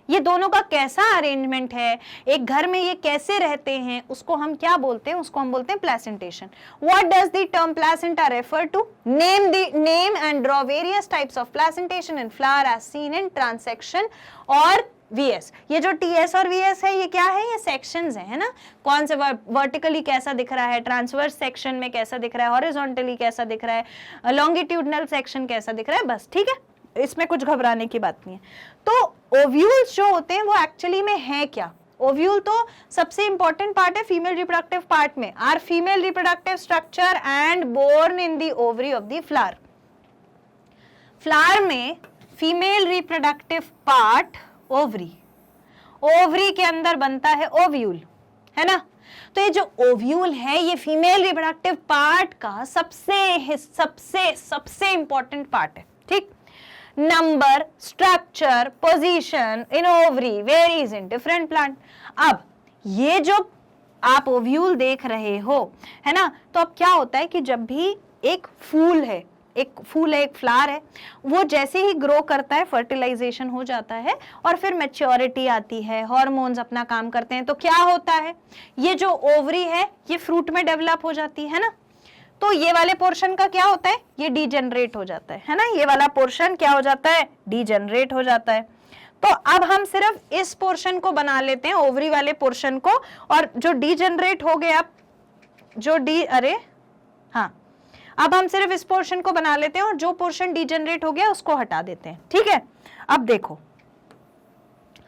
ये दोनों का कैसा अरेंजमेंट है, एक घर में ये कैसे रहते हैं, उसको हम क्या बोलते हैं, उसको हम बोलते हैं placentation. What does the term placenta refer to, name and draw various types of placentation in flower as seen in transection और वीएस। ये जो टीएस और वीएस है ये क्या है, ये सेक्शंस है ना, कौन से वर्टिकली कैसा दिख रहा है, ट्रांसवर्स सेक्शन में कैसा दिख रहा है, हॉरिजॉन्टली कैसा दिख रहा है, लॉन्गिट्यूडनल सेक्शन कैसा दिख रहा है, बस ठीक है, इसमें कुछ घबराने की बात नहीं है। तो ओव्यूल्स जो होते हैं वो एक्चुअली में है क्या, ओव्यूल तो सबसे इंपॉर्टेंट पार्ट है फीमेल रिप्रोडक्टिव पार्ट में, are female reproductive structure and borne in the ovary of the flower. Flower में female reproductive part ovary, ovary के अंदर बनता है ओव्यूल, है ना। तो ये जो ओव्यूल है ये फीमेल रिप्रोडक्टिव पार्ट का सबसे इंपॉर्टेंट पार्ट है, ठीक। Number, structure, position in ovary varies in different plant. अब ये जो आप ओव्यूल देख रहे हो, है ना, तो अब क्या होता है कि जब भी एक फूल है, एक फ्लावर है, वो जैसे ही ग्रो करता है फर्टिलाइजेशन हो जाता है और फिर मैच्योरिटी आती है, हार्मोन्स अपना काम करते हैं, तो क्या होता है, ये जो ओवरी है ये फ्रूट में डेवलप हो जाती है ना। तो ये वाले पोर्शन का क्या होता है, ये डीजेनरेट हो जाता है ना, ये वाला पोर्शन क्या हो जाता है, डीजेनरेट हो जाता है। तो अब हम सिर्फ इस पोर्शन को बना लेते हैं, ओवरी वाले पोर्शन को, और जो डीजेनरेट हो गया, अब हम सिर्फ इस पोर्शन को बना लेते हैं और जो पोर्शन डीजेनरेट हो गया उसको हटा देते हैं, ठीक है। अब देखो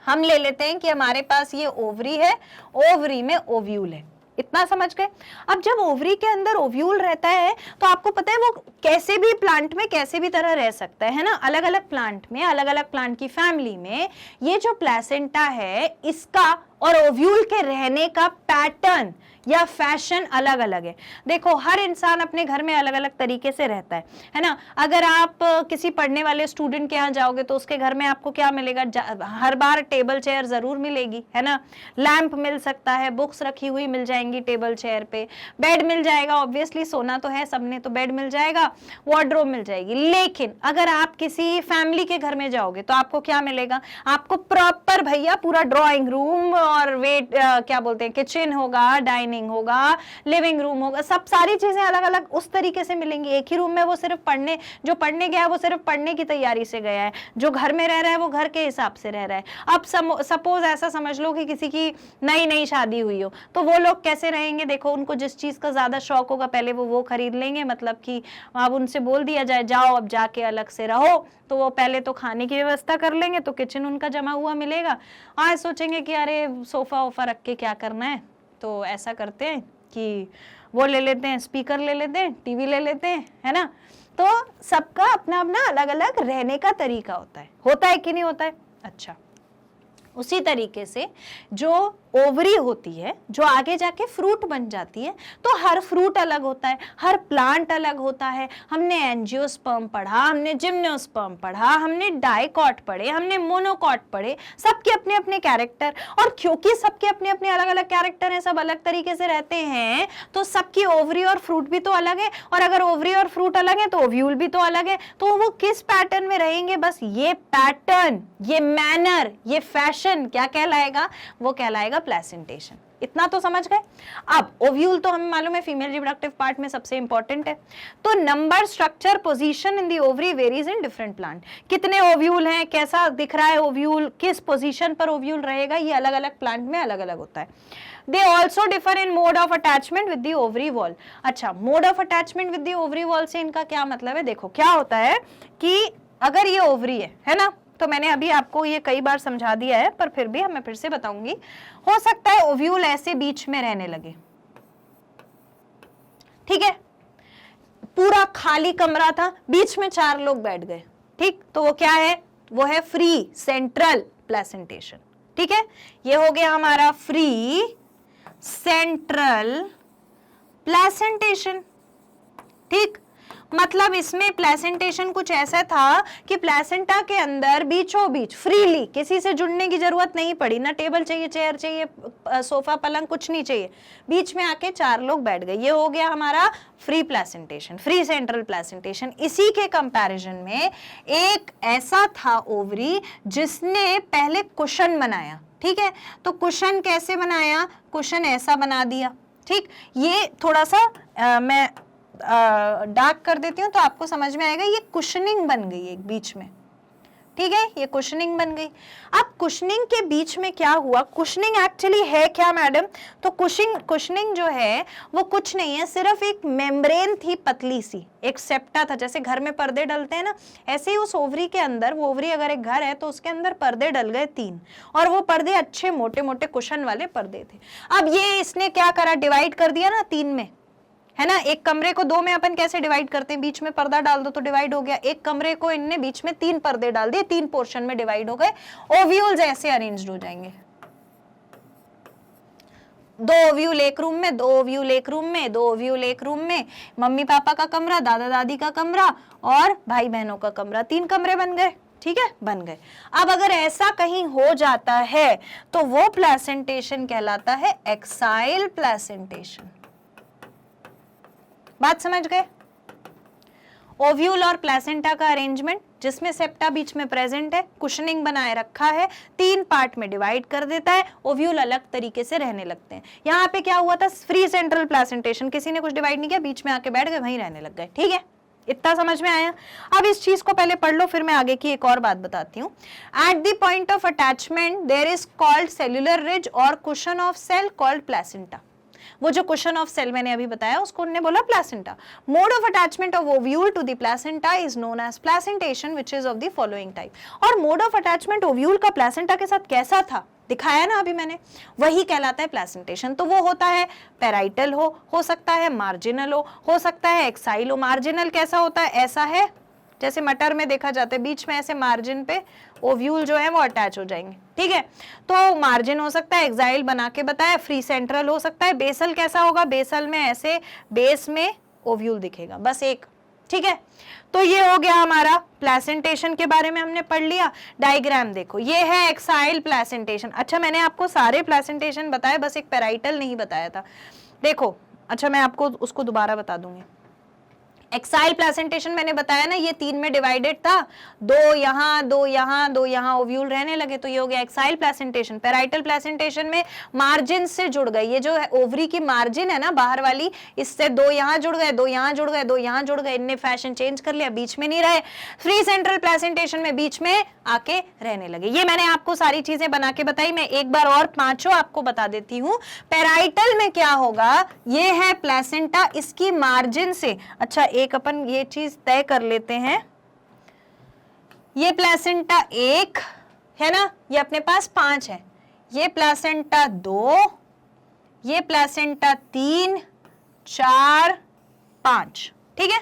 हम ले लेते हैं कि हमारे पास ये ओवरी है, ओवरी में ओव्यूल है, इतना समझ गए। अब जब ओवरी के अंदर ओव्यूल रहता है तो आपको पता है वो कैसे भी प्लांट में कैसे भी तरह रह सकता है ना, अलग अलग प्लांट में, अलग अलग प्लांट की फैमिली में ये जो प्लेसेंटा है इसका और ओव्यूल के रहने का पैटर्न या फैशन अलग अलग है। देखो हर इंसान अपने घर में अलग अलग तरीके से रहता है ना। अगर आप किसी पढ़ने वाले स्टूडेंट के यहाँ जाओगे तो उसके घर में आपको क्या मिलेगा, हर बार टेबल चेयर जरूर मिलेगी, है ना, लैंप मिल सकता है, बुक्स रखी हुई मिल जाएंगी टेबल चेयर पे, बेड मिल जाएगा, ऑब्वियसली सोना तो है सबने, तो बेड मिल जाएगा, वार्डरोब मिल जाएगी। लेकिन अगर आप किसी फैमिली के घर में जाओगे तो आपको क्या मिलेगा, आपको प्रॉपर भैया पूरा ड्राइंग रूम और क्या बोलते हैं किचन होगा, डाइनिंग होगा, लिविंग रूम होगा, सब सारी चीजें अलग अलग उस तरीके से मिलेंगी। एक ही रूम में वो सिर्फ जो पढ़ने गया है वो सिर्फ पढ़ने की तैयारी से गया है, जो घर में रह रहा है वो घर के हिसाब से रह रहा है। अब सपोज ऐसा समझ लो कि किसी की नई शादी हुई हो, तो वो लोग कैसे रहेंगे, देखो उनको जिस चीज का ज्यादा शौक होगा पहले वो खरीद लेंगे, मतलब कि अब उनसे बोल दिया जाए जाओ अब जाके अलग से रहो, तो वो पहले तो खाने की व्यवस्था कर लेंगे, तो किचन उनका जमा हुआ मिलेगा। आज सोचेंगे कि अरे सोफा वोफा रख के क्या करना है, तो ऐसा करते हैं कि वो ले लेते हैं, स्पीकर ले लेते हैं, टीवी ले लेते हैं, है ना। तो सबका अपना अपना अलग अलग रहने का तरीका होता है कि नहीं होता है। अच्छा उसी तरीके से जो ओवरी होती है, जो आगे जाके फ्रूट बन जाती है, तो हर फ्रूट अलग होता है, हर प्लांट अलग होता है। हमने एंजियोस्पर्म पढ़ा, हमने जिम्नोस्पर्म पढ़ा, हमने डाइकॉट पढ़े, हमने मोनोकॉट पढ़े, सबके अपने अपने कैरेक्टर। और क्योंकि सबके अपने अपने अलग अलग कैरेक्टर हैं, सब अलग तरीके से रहते हैं, तो सबकी ओवरी और फ्रूट भी तो अलग है। और अगर ओवरी और फ्रूट अलग है तो ओव्यूल भी तो अलग है। तो वो किस पैटर्न में रहेंगे? बस ये पैटर्न, ये मैनर, ये फैशन क्या कहलाएगा? वो कहलाएगा प्लेसेंटेशन। इतना तो समझ गए। अब ओव्यूल तो हमें मालूम है फीमेल रिप्रोडक्टिव पार्ट में सबसे इंपॉर्टेंट है। तो number, structure, position in the ovary varies in different plant. कितने ओव्यूल हैं, कैसा दिख रहा है ओव्यूल, किस पोजीशन पर ओव्यूल रहेगा, ये अलग अलग प्लांट में अलग अलग होता है। They also differ in mode of attachment with the ovary wall. अच्छा, mode of attachment with the ovary wall से इनका क्या मतलब है? देखो क्या होता है कि अगर ये ओवरी है ना, तो मैंने अभी आपको ये कई बार समझा दिया है, पर फिर भी मैं फिर से बताऊंगी। हो सकता है ओव्यूल ऐसे बीच में रहने लगे, ठीक है, पूरा खाली कमरा था, बीच में 4 लोग बैठ गए, ठीक, तो वो क्या है? वो है फ्री सेंट्रल प्लेसेंटेशन, ठीक है। ये हो गया हमारा फ्री सेंट्रल प्लेसेंटेशन, ठीक। मतलब इसमें प्लेसेंटेशन कुछ ऐसा था कि प्लेसेंटा के अंदर बीचों बीच फ्रीली, किसी से जुड़ने की जरूरत नहीं पड़ी, ना टेबल चाहिए, चेयर चाहिए, सोफा पलंग, कुछ नहीं चाहिए, बीच में आके 4 लोग बैठ गए। ये हो गया हमारा free placentation, free central placentation. इसी के कंपैरिजन में एक ऐसा था ओवरी जिसने पहले कुशन बनाया, ठीक है। तो कुशन कैसे बनाया? कुशन ऐसा बना दिया, ठीक। ये थोड़ा सा मैं डार्क कर देती हूँ तो आपको समझ में आएगा। ये कुशनिंग बन गई एक बीच में, ठीक है, ये कुशनिंग बन गई। अब कुशनिंग के बीच में क्या हुआ? कुशनिंग एक्चुअली है क्या मैडम? तो कुशनिंग जो है वो कुछ नहीं है, सिर्फ एक मेम्ब्रेन थी पतली सी, एक सेप्टा था। जैसे घर में पर्दे डलते हैं ना, ऐसे ही उस ओवरी के अंदर, वो ओवरी अगर एक घर है तो उसके अंदर पर्दे डल गए 3, और वो पर्दे अच्छे मोटे मोटे कुशन वाले पर्दे थे। अब ये इसने क्या करा? डिवाइड कर दिया ना 3 में, है ना। एक कमरे को 2 में अपन कैसे डिवाइड करते हैं? बीच में पर्दा डाल दो तो डिवाइड हो गया। एक कमरे को इनने बीच में 3 पर्दे डाल दिए, 3 पोर्शन में डिवाइड हो गए। ओव्यूल्स ऐसे अरेंज्ड हो जाएंगे, 2 ओव्यूल एक रूम में, 2 ओव्यूल एक रूम में, 2 ओव्यूल एक रूम में, मम्मी पापा का कमरा, दादा दादी का कमरा और भाई बहनों का कमरा, 3 कमरे बन गए, ठीक है, बन गए। अब अगर ऐसा कहीं हो जाता है तो वो प्लेसेंटेशन कहलाता है एक्साइल प्लेसेंटेशन। बात समझ गए? ओव्यूल और प्लेसेंटा का अरेंजमेंट जिसमें सेप्टा बीच में प्रेजेंट है, कुशनिंग बनाए रखा है, 3 पार्ट में डिवाइड कर देता है, ओव्यूल अलग तरीके से रहने लगते हैं। यहाँ पे क्या हुआ था? फ्री सेंट्रल प्लेसेंटेशन, किसी ने कुछ डिवाइड नहीं किया, बीच में आके बैठ गए, वहीं रहने लग गए, ठीक है। इतना समझ में आया? अब इस चीज को पहले पढ़ लो, फिर मैं आगे की एक और बात बताती हूँ। At the point of attachment there is called cellular ridge और cushion of cell called placenta. वो जो कुशन ऑफ सेल मैंने अभी बताया उसको उन्होंने बोला placenta. Mode of attachment of ovule to the placenta is known as placentation which is of the following type. और मोड ऑफ अटैचमेंट ओव्यूल का प्लेसेंटा के साथ कैसा था दिखाया ना अभी मैंने, वही कहलाता है प्लेसेंटेशन। तो वो होता है पैराइटल हो सकता है मार्जिनल हो सकता है एक्साइल हो। मार्जिनल कैसा होता है? ऐसा है जैसे मटर में देखा जाता है, बीच में ऐसे मार्जिन पे ओव्यूल जो है वो अटैच हो जाएंगे, ठीक है। तो मार्जिन हो सकता है, एक्साइल बना के बताया, फ्री सेंट्रल हो सकता है। बेसल कैसा होगा? बेसल में ऐसे बेस में ओव्यूल दिखेगा, बस एक, ठीक है। तो ये हो गया हमारा प्लेसेंटेशन के बारे में हमने पढ़ लिया। डायग्राम देखो, ये है एक्साइल प्लेसेंटेशन। अच्छा, मैंने आपको सारे प्लेसेंटेशन बताए, बस एक पैराइटल नहीं बताया था। देखो, अच्छा मैं आपको उसको दोबारा बता दूंगी। एक्साइल प्लेसेंटेशन मैंने बताया ना, ये 3 में डिवाइडेड था, 2 यहाँ 2 यहाँ 2 यहाँ ओव्यूल रहने लगे, तो ये हो गया एक्साइल प्लेसेंटेशन। पैराइटल प्लेसेंटेशन में मार्जिन से जुड़ गए, ये जो है ओवरी की मार्जिन है ना बाहर वाली, इससे 2 यहाँ जुड़ गए, 2 यहाँ जुड़ गए, 2 यहाँ जुड़ गए, इनने फैशन चेंज कर लिया, बीच में नहीं रहे। फ्री सेंट्रल प्लेसेंटेशन में बीच में आके रहने लगे। ये मैंने आपको सारी चीजें बना के बताई, मैं एक बार और 5 आपको बता देती हूँ। पैराइटल में क्या होगा? ये है प्लेसेंटा, इसकी मार्जिन से, अच्छा एक अपन ये चीज तय कर लेते हैं, ये प्लेसेंटा 1 है ना, ये अपने पास 5 है, ये प्लेसेंटा 2, ये प्लेसेंटा 3, 4, 5, ठीक है।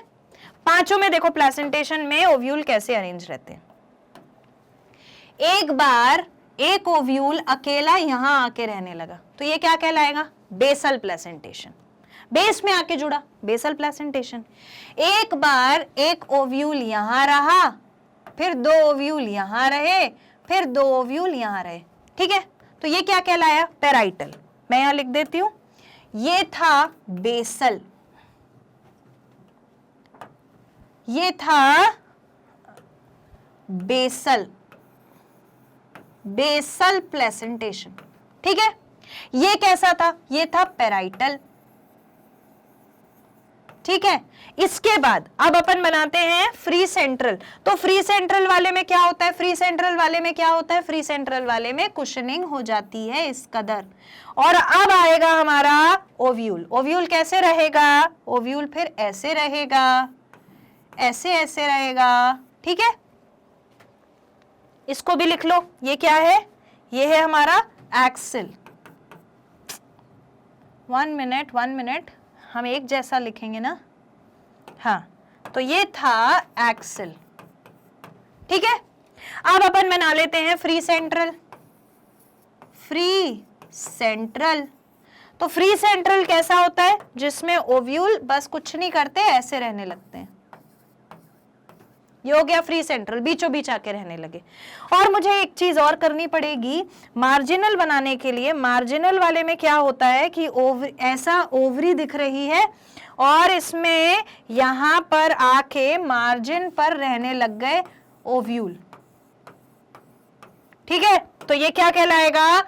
पांचों में देखो प्लेसेंटेशन में ओव्यूल कैसे अरेंज रहते हैं। एक बार एक ओव्यूल अकेला यहां आके रहने लगा, तो ये क्या कहलाएगा? Basal placentation. बेस में आके जुड़ा, बेसल प्लेसेंटेशन। एक बार एक ओव्यूल यहां रहा, फिर 2 ओव्यूल यहां रहे, फिर 2 ओव्यूल यहां रहे, ठीक है, तो ये क्या कहलाया? पेराइटल। मैं यहां लिख देती हूं, ये था बेसल, ये था बेसल, बेसल प्लेसेंटेशन, ठीक है। ये कैसा था? ये था पेराइटल, ठीक है। इसके बाद अब अपन बनाते हैं फ्री सेंट्रल। तो फ्री सेंट्रल वाले में क्या होता है? फ्री सेंट्रल वाले में क्या होता है? फ्री सेंट्रल वाले में कुशनिंग हो जाती है इस कदर। और अब आएगा हमारा ओव्यूल। ओव्यूल कैसे रहेगा? ओव्यूल फिर ऐसे रहेगा, ऐसे ऐसे रहेगा, ठीक है। इसको भी लिख लो, ये क्या है? ये है हमारा एक्सिल। 1 मिनट, हम एक जैसा लिखेंगे ना, हाँ, तो ये था एक्सिल, ठीक है। अब अपन बना लेते हैं फ्री सेंट्रल। फ्री सेंट्रल, तो फ्री सेंट्रल कैसा होता है? जिसमें ओव्यूल बस कुछ नहीं करते, ऐसे रहने लगते हैं। ये हो गया फ्री सेंट्रल, बीचों बीच आके रहने लगे। और मुझे एक चीज और करनी पड़ेगी मार्जिनल बनाने के लिए। मार्जिनल वाले में क्या होता है कि ऐसा ओवरी दिख रही है और इसमें यहां पर आके मार्जिन पर रहने लग गए ओव्यूल, ठीक है। तो ये क्या कहलाएगा?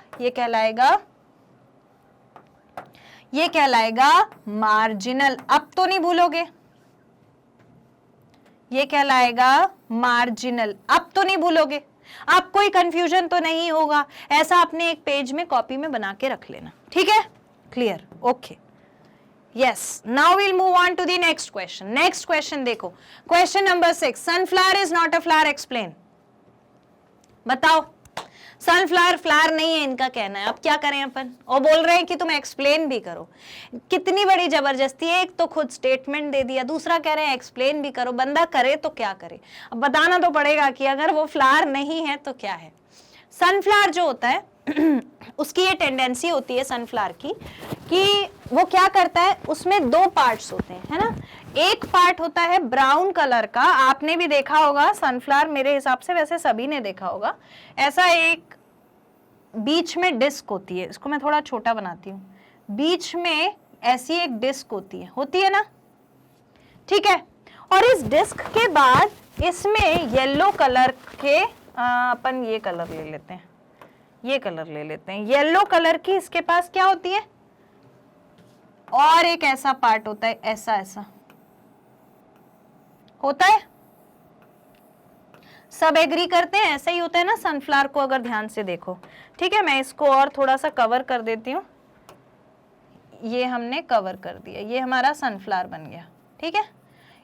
ये कहलाएगा मार्जिनल। अब तो नहीं भूलोगे, ये कहलाएगा मार्जिनल। अब तो नहीं भूलोगे, अब कोई कंफ्यूजन तो नहीं होगा। ऐसा अपने एक पेज में कॉपी में बना के रख लेना, ठीक है। Clear? Okay, yes. Now will move on to the next question. Next question देखो, question number 6, sunflower is not a flower, explain. बताओ, सनफ्लावर फ्लावर नहीं है इनका कहना है। अब क्या करें अपन? और बोल रहे हैं कि तुम एक्सप्लेन भी करो। कितनी बड़ी जबरदस्ती है, एक तो खुद स्टेटमेंट दे दिया, दूसरा कह रहे हैं एक्सप्लेन भी करो। बंदा करे तो क्या करे? अब बताना तो पड़ेगा कि अगर वो फ्लावर नहीं है तो क्या है। सनफ्लावर जो होता है उसकी ये टेंडेंसी होती है सनफ्लावर की कि वो क्या करता है, उसमें 2 पार्ट्स होते हैं, है ना। एक पार्ट होता है ब्राउन कलर का, आपने भी देखा होगा सनफ्लावर, मेरे हिसाब से वैसे सभी ने देखा होगा। ऐसा एक बीच में डिस्क होती है, इसको मैं थोड़ा छोटा बनाती हूँ। बीच में ऐसी एक डिस्क होती है ना, ठीक है। और इस डिस्क के बाद इसमें येलो कलर के अपन ये कलर ले लेते हैं, येलो कलर की इसके पास क्या होती है, और एक ऐसा पार्ट होता है, ऐसा होता है। सब एग्री करते हैं ऐसा ही होता है ना सनफ्लावर को, अगर ध्यान से देखो, ठीक है। मैं इसको और थोड़ा सा कवर कर देती हूँ। ये हमने कवर कर दिया, ये हमारा सनफ्लावर बन गया, ठीक है।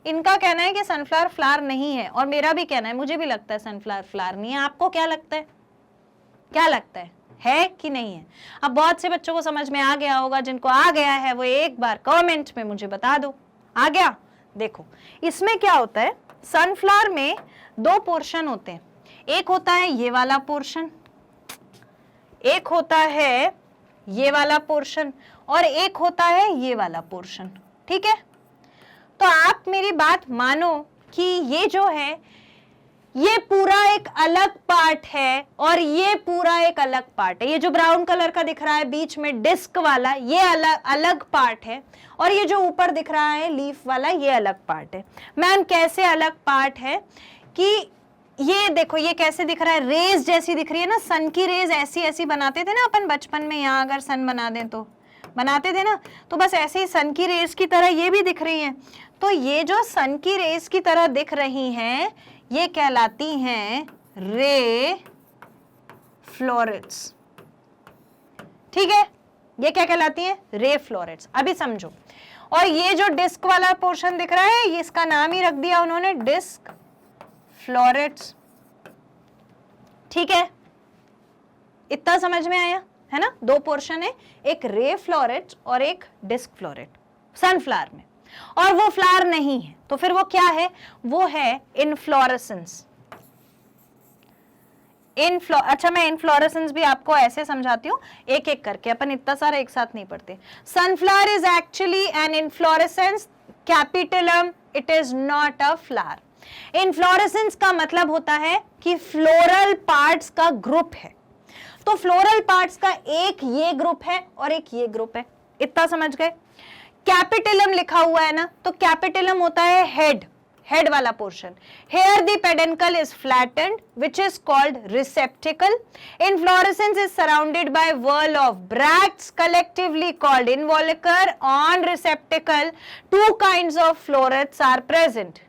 इनका कहना है कि सनफ्लावर फ्लावर नहीं है, और मेरा भी कहना है, मुझे भी लगता है सनफ्लावर फ्लावर नहीं है। आपको क्या लगता है? है कि नहीं है? अब बहुत से बच्चों को समझ में आ गया होगा, जिनको आ गया है वो एक बार कमेंट में मुझे बता दो। आ गया? देखो, इसमें क्या होता है, सनफ्लावर में 2 पोर्शन होते हैं। एक होता है ये वाला पोर्शन, एक होता है ये वाला पोर्शन, और एक होता है ये वाला पोर्शन, ठीक है। तो आप मेरी बात मानो कि ये जो है ये पूरा एक अलग पार्ट है, और ये पूरा एक अलग पार्ट है। ये जो ब्राउन कलर का दिख रहा है बीच में डिस्क वाला, ये अलग पार्ट है, और ये जो ऊपर दिख रहा है लीफ वाला, ये अलग पार्ट है। मैम कैसे अलग पार्ट है? कि ये देखो, ये कैसे दिख रहा है, रेज जैसी दिख रही है ना, सन की रेज ऐसी बनाते थे ना अपन बचपन में। यहाँ अगर सन बना दें तो बनाते थे ना, तो बस ऐसे ही सन की रेज की तरह ये भी दिख रही है। तो ये जो सन की रेज की तरह दिख रही हैं, ये कहलाती हैं रे फ्लोरेट्स, ठीक है। ये क्या कहलाती हैं? Ray florets. अभी समझो। और ये जो डिस्क वाला पोर्शन दिख रहा है, ये इसका नाम ही रख दिया उन्होंने, डिस्क फ्लोरेट्स, ठीक है। इतना समझ में आया है ना? 2 पोर्शन है, एक रे फ्लोरेट और एक डिस्क फ्लोरेट सनफ्लावर में। और वो फ्लावर नहीं है, तो फिर वो क्या है? वो है इनफ्लोरेसेंस। अच्छा मैं इनफ्लोरेसेंस भी आपको ऐसे समझाती हूँ एक एक करके, अपन इतना सारा एक साथ नहीं पढ़ते। Sunflower is actually an inflorescence capitulum, it is not a flower. Inflorescence का मतलब होता है कि फ्लोरल पार्ट्स का ग्रुप है। तो फ्लोरल पार्ट्स का एक ये ग्रुप है और एक ये ग्रुप है, इतना समझ गए। कैपिटलम लिखा हुआ है ना, तो कैपिटलम होता है हेड, हेड वाला portion. Here the peduncle is flattened, which is called receptacle. Inflorescence is surrounded by whorl of bracts, collectively called involucre. On receptacle, two kinds of florets are present.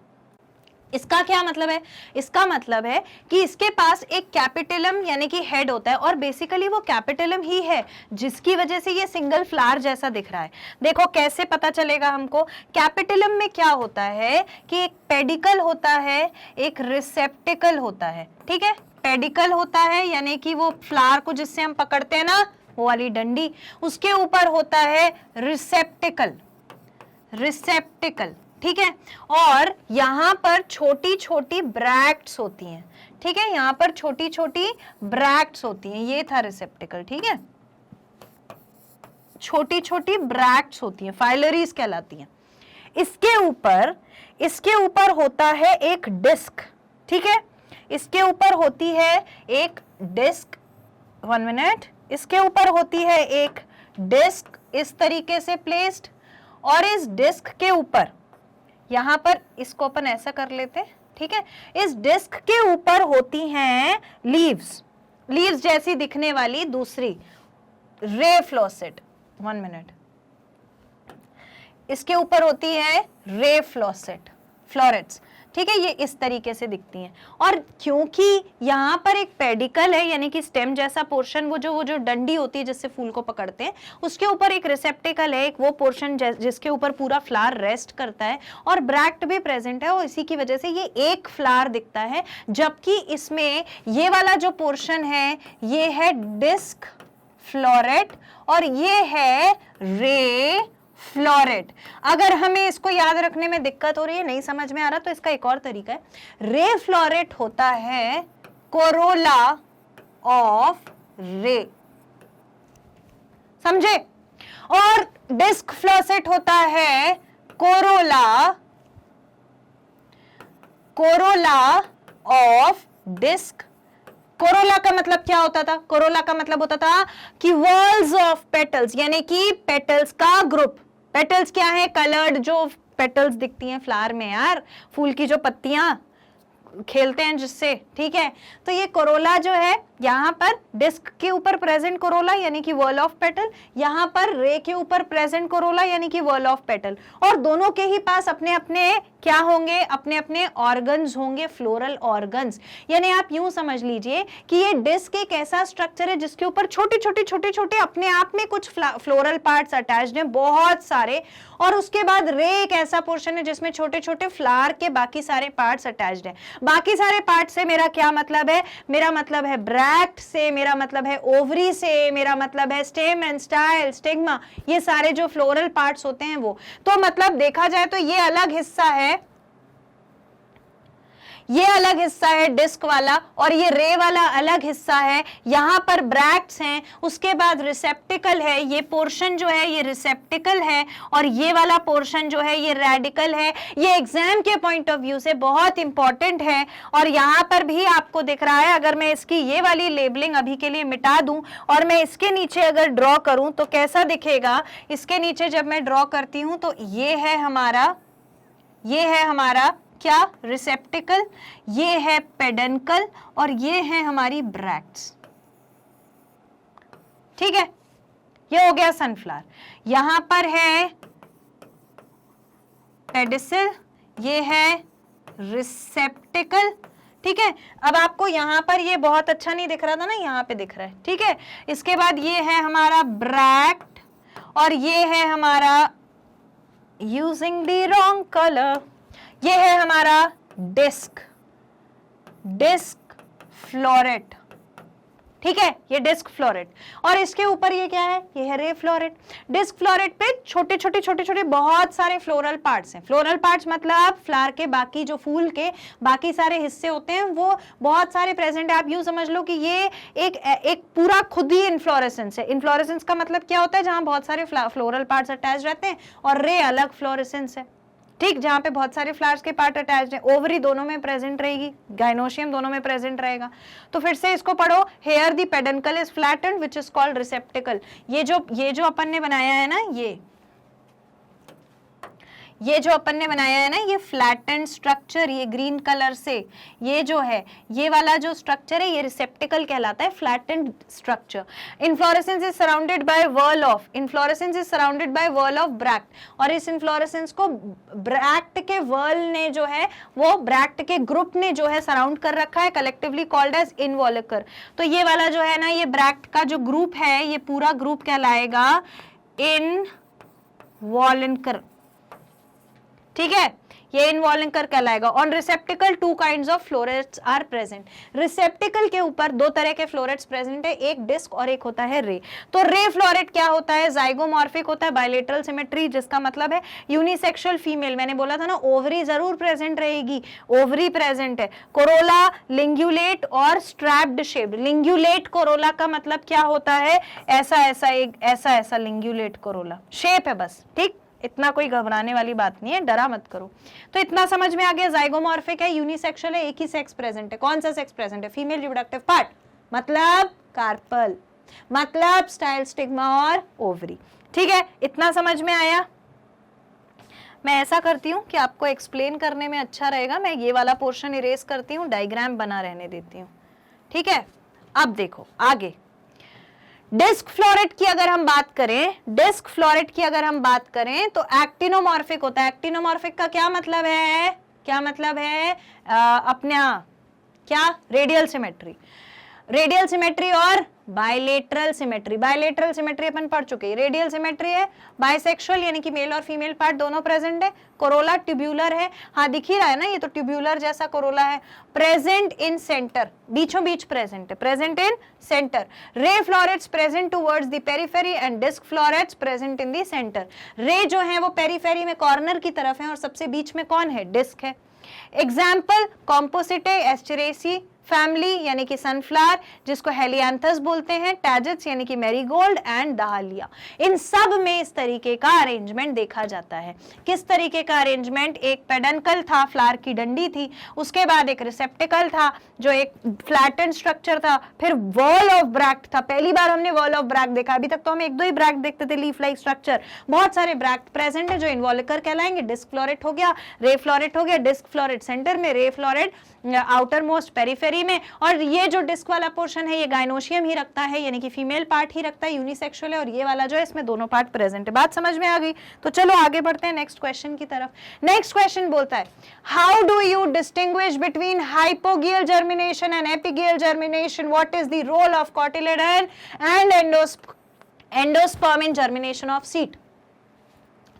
इसका क्या मतलब है? इसका मतलब है कि इसके पास एक कैपिटलम यानी कि हेड होता है, और बेसिकली वो कैपिटलम ही है जिसकी वजह से ये सिंगल फ्लावर जैसा दिख रहा है। देखो कैसे पता चलेगा हमको। कैपिटलम में क्या होता है कि एक पेडिकल होता है, एक रिसेप्टिकल होता है, ठीक है। पेडिकल होता है यानी कि वो फ्लावर को जिससे हम पकड़ते हैं ना, वो वाली डंडी, उसके ऊपर होता है रिसेप्टिकल, रिसेप्टिकल, ठीक है। और यहां पर छोटी छोटी ब्रैक्ट्स होती हैं, ठीक है, यहां पर छोटी छोटी ब्रैक्ट्स होती हैं, ये था रिसेप्टिकल, ठीक है। छोटी छोटी ब्रैक्ट्स होती हैं, फाइलरीज कहलाती हैं। इसके ऊपर होता है एक डिस्क, ठीक है, इसके ऊपर होती है एक डिस्क, 1 मिनट, इसके ऊपर होती है एक डिस्क इस तरीके से प्लेस्ड, और इस डिस्क के ऊपर यहां पर इसको अपन ऐसा कर लेते हैं, ठीक है। इस डिस्क के ऊपर होती हैं लीव्स, लीव्स जैसी दिखने वाली दूसरी रे फ्लोसेट, 1 मिनट, इसके ऊपर होती है रे फ्लोसेट, फ्लोरेट्स, ठीक है, ये इस तरीके से दिखती हैं। और क्योंकि यहाँ पर एक पेडिकल है यानी कि स्टेम जैसा पोर्शन, वो जो डंडी होती है जिससे फूल को पकड़ते हैं, उसके ऊपर एक रिसेप्टिकल है, एक वो पोर्शन जिसके ऊपर पूरा फ्लावर रेस्ट करता है, और ब्रैक्ट भी प्रेजेंट है, और इसी की वजह से ये एक फ्लावर दिखता है। जबकि इसमें ये वाला जो पोर्शन है ये है डिस्क फ्लोरेट और ये है रे फ्लोरेट। अगर हमें इसको याद रखने में दिक्कत हो रही है, नहीं समझ में आ रहा, तो इसका एक और तरीका है। रे फ्लोरेट होता है कोरोला ऑफ रे, समझे, और डिस्क फ्लोसेट होता है corolla, corolla of disc. Corolla का मतलब क्या होता था? कोरोला का मतलब होता था कि वॉल्स ऑफ पेटल्स, यानी कि पेटल्स का ग्रुप। पेटल्स क्या है? कलर्ड जो पेटल्स दिखती हैं फ्लावर में यार, फूल की जो पत्तियां खेलते हैं जिससे, ठीक है। तो ये कोरोला जो है, यहाँ पर डिस्क के ऊपर प्रेजेंट कोरोला यानी कि वॉल ऑफ पेटल, यहाँ पर रे के ऊपर प्रेजेंट कोरोला यानी कि वॉल ऑफ पेटल, और दोनों के ही पास अपने अपने क्या होंगे? अपने अपने ऑर्गन्स होंगे, फ्लोरल ऑर्गन्स। यानी आप यूं समझ लीजिए कि ये डिस्क एक ऐसा स्ट्रक्चर है जिसके ऊपर छोटे छोटे छोटे छोटे अपने आप में कुछ फ्लोरल पार्ट्स अटैच्ड हैं, बहुत सारे, और उसके बाद रे एक ऐसा पोर्शन है जिसमें छोटे छोटे फ्लावर के बाकी सारे पार्ट्स अटैच्ड हैं। बाकी सारे पार्ट से मेरा क्या मतलब है? मेरा मतलब है ब्रैक्ट से, मेरा मतलब है ओवरी से, मेरा मतलब है स्टेम एंड स्टाइल, स्टिग्मा, ये सारे जो फ्लोरल पार्ट्स होते हैं वो। तो मतलब देखा जाए तो ये अलग हिस्सा है, ये अलग हिस्सा है डिस्क वाला, और ये रे वाला अलग हिस्सा है। यहां पर ब्रैक्ट्स हैं, उसके बाद रिसेप्टिकल है, ये पोर्शन जो है ये रिसेप्टिकल है, और ये वाला पोर्शन जो है ये रेडिकल है। ये एग्जाम के पॉइंट ऑफ व्यू से बहुत इंपॉर्टेंट है, और यहां पर भी आपको दिख रहा है। अगर मैं इसकी ये वाली लेबलिंग अभी के लिए मिटा दूं और मैं इसके नीचे अगर ड्रॉ करूं तो कैसा दिखेगा? इसके नीचे जब मैं ड्रॉ करती हूं तो ये है हमारा क्या? रिसेप्टिकल, ये है पेडनकल, और ये है हमारी ब्रैक्ट्स, ठीक है। ये हो गया सनफ्लावर। यहां पर है पेडिसिल, ये है रिसेप्टिकल, ठीक है। अब आपको यहां पर ये बहुत अच्छा नहीं दिख रहा था ना, यहां पे दिख रहा है, ठीक है। इसके बाद ये है हमारा ब्रैक्ट, और ये है हमारा, यूजिंग द रॉन्ग कलर, ये है हमारा डिस्क, डिस्क फ्लोरेट, ठीक है, ये डिस्क फ्लोरेट। और इसके ऊपर ये क्या है, ये है रे फ्लोरेट। डिस्क फ्लोरेट पे छोटे छोटे बहुत सारे फ्लोरल पार्ट्स हैं। फ्लोरल पार्ट्स मतलब फ्लावर के बाकी जो फूल के बाकी सारे हिस्से होते हैं वो बहुत सारे प्रेजेंट है। आप यूं समझ लो कि ये एक पूरा खुद ही इन्फ्लोरेसेंस है। इन्फ्लोरेसेंस का मतलब क्या होता है, जहां बहुत सारे फ्लोरल पार्ट्स अटैच रहते हैं, और रे अलग फ्लोरेसेंस है, ठीक, जहां पे बहुत सारे फ्लावर्स के पार्ट अटैच्ड हैं। ओवरी दोनों में प्रेजेंट रहेगी, गाइनोशियम दोनों में प्रेजेंट रहेगा। तो फिर से इसको पढ़ो, here the peduncle is flattened which is called receptacle. ये जो अपन ने बनाया है ना, ये जो अपन ने बनाया है ना, ये फ्लैटेंड स्ट्रक्चर, ये ग्रीन कलर से, ये जो है ये वाला जो स्ट्रक्चर है ये रिसेप्टिकल कहलाता है, flattened structure. Inflorescence is surrounded by whorl of, inflorescence is surrounded by whorl of bract, और इस इन्फ्लोरेसेंस को ब्रैक्ट के व्हर्ल ने जो है, वो ब्रैक्ट के ग्रुप ने जो है सराउंड कर रखा है, कलेक्टिवली कॉल्ड एज इनवॉल्कर। तो ये वाला जो है ना, ये ब्रैक्ट का जो ग्रुप है, ये पूरा ग्रुप कहलाएगा इनवॉल्कर, ठीक है, ये इनवॉल्कर कहलाएगा। On receptacle two kinds of florets are present. Receptacle के ऊपर दो तरह के फ्लोरेट्स प्रेजेंट है, एक डिस्क और एक होता है रे। तो रे फ्लोरेट क्या होता है, जाइगोमॉर्फिक होता है, बायलेटरल सिमेट्री, जिसका मतलब है यूनिसेक्सुअल फीमेल। मैंने बोला था ना, ओवरी जरूर प्रेजेंट रहेगी, ओवरी प्रेजेंट है। कोरोला लिंग्यूलेट और स्ट्रैप्ड शेप्ड। लिंग्यूलेट कोरोला का मतलब क्या होता है, ऐसा लिंग्यूलेट कोरोला शेप है बस, ठीक, इतना कोई घबराने वाली बात नहीं है, डरा मत करो। तो इतना समझ में आ गया, जाइगोमॉर्फिक है, यूनिसेक्सुअल है, एक ही सेक्स प्रेजेंट है। कौन सा सेक्स प्रेजेंट है, फीमेल रिप्रोडक्टिव पार्ट, मतलब कार्पल, मतलब स्टाइल स्टिग्मा और ओवरी, ठीक है, इतना समझ में आया। मैं ऐसा करती हूँ कि आपको एक्सप्लेन करने में अच्छा रहेगा, मैं ये वाला पोर्शन इरेज करती हूँ, डायग्राम बना रहने देती हूँ, ठीक है। अब देखो आगे, डिस्क फ्लोरेट की अगर हम बात करें, डिस्क फ्लोरेट की अगर हम बात करें तो एक्टिनोमॉर्फिक होता है। एक्टिनोमॉर्फिक का क्या मतलब है, क्या मतलब है, अपना क्या, रेडियल सिमेट्री, रेडियल सिमेट्री और बायलेटरल सिमेट्री। बायलेटरल सिमेट्री अपन पढ़ चुके हैं, रेडियल सिमेट्री है, बाइसेक्सुअल यानी कि मेल और फीमेल पार्ट दोनों प्रेजेंट है। कोरोला ट्यूब्यूलर है, हाँ दिख ही रहा है ना, ये तो ट्यूब्यूलर जैसा कोरोला है। प्रेजेंट इन सेंटर, बीचों बीच प्रेजेंट है, present in centre. Ray florets present towards the periphery and disc florets present in the centre. Ray जो है वो पेरिफेरी में कॉर्नर की तरफ है और सबसे बीच में कौन है, डिस्क है। एग्जाम्पल, कॉम्पोसिटे एस्टेरेसी फैमिली यानी कि सनफ्लावर, जिसको हेलियांथस बोलते हैं, टैजेट्स यानी कि मैरीगोल्ड एंड दहालिया। इन सब में इस तरीके का अरेंजमेंट देखा जाता है। किस तरीके का अरेंजमेंट, एक पेडंकल था, फ्लावर की डंडी थी, उसके बाद एक रिसेप्टिकल था जो एक फ्लैटेंड स्ट्रक्चर था, फिर वॉल ऑफ ब्रैक्ट था। पहली बार हमने वॉल ऑफ ब्रैक्ट देखा, अभी तक तो हम एक दो ही ब्रैक्ट देखते थे, लीफ लाइक स्ट्रक्चर। बहुत सारे ब्रैक्ट प्रेजेंट है जो इन्वॉल्कर कहलाएंगे। डिस्क फ्लोरेट हो गया, रे फ्लोरेट हो गया, डिस्क फ्लोरेट सेंटर में, रे फ्लोरेट आउटर मोस्ट पेरिफेरी में, और ये जो डिस्क वाला पोर्शन है ये गाइनोशियम ही रखता है, यानी कि फीमेल पार्ट ही रखता है, यूनिसेक्सुअल है, और ये वाला जो है इसमें दोनों पार्ट प्रेजेंट है। बात समझ में आ गई? तो चलो आगे बढ़ते हैं नेक्स्ट क्वेश्चन की तरफ। नेक्स्ट क्वेश्चन बोलता है, how do you distinguish between hypogeal germination and epigeal germination? What is the role of cotyledon and endosperm in germination of seed?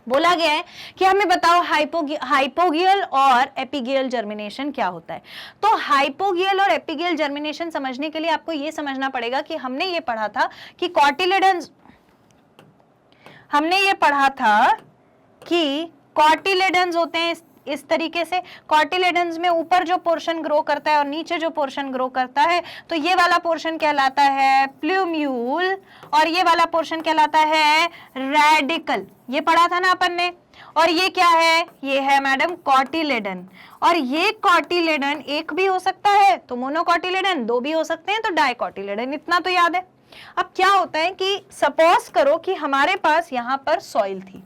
बोला गया है कि हमें बताओ हाइपोगियल और एपिगियल जर्मिनेशन क्या होता है। तो हाइपोगियल और एपिगियल जर्मिनेशन समझने के लिए आपको ये समझना पड़ेगा कि हमने ये पढ़ा था कि कॉटिलेडन्स, हमने ये पढ़ा था कि कॉटिलेडन्स होते हैं इस तरीके से। कॉटिलेडन्स में ऊपर जो पोर्शन ग्रो करता है और नीचे जो पोर्शन ग्रो करता है, तो ये वाला पोर्शन कहलाता है प्लूम्यूल और ये वाला पोर्शन कहलाता है रेडिकल। ये पढ़ा था ना अपन ने। और ये क्या है, ये है मैडम कॉटिलेडन। और ये कॉटिलेडन एक भी हो सकता है तो मोनोकॉटिलेडन, दो भी हो सकते हैं तो डाइकॉटिलेडन, इतना तो याद है। अब क्या होता है कि सपोज करो कि हमारे पास यहां पर सॉइल थी,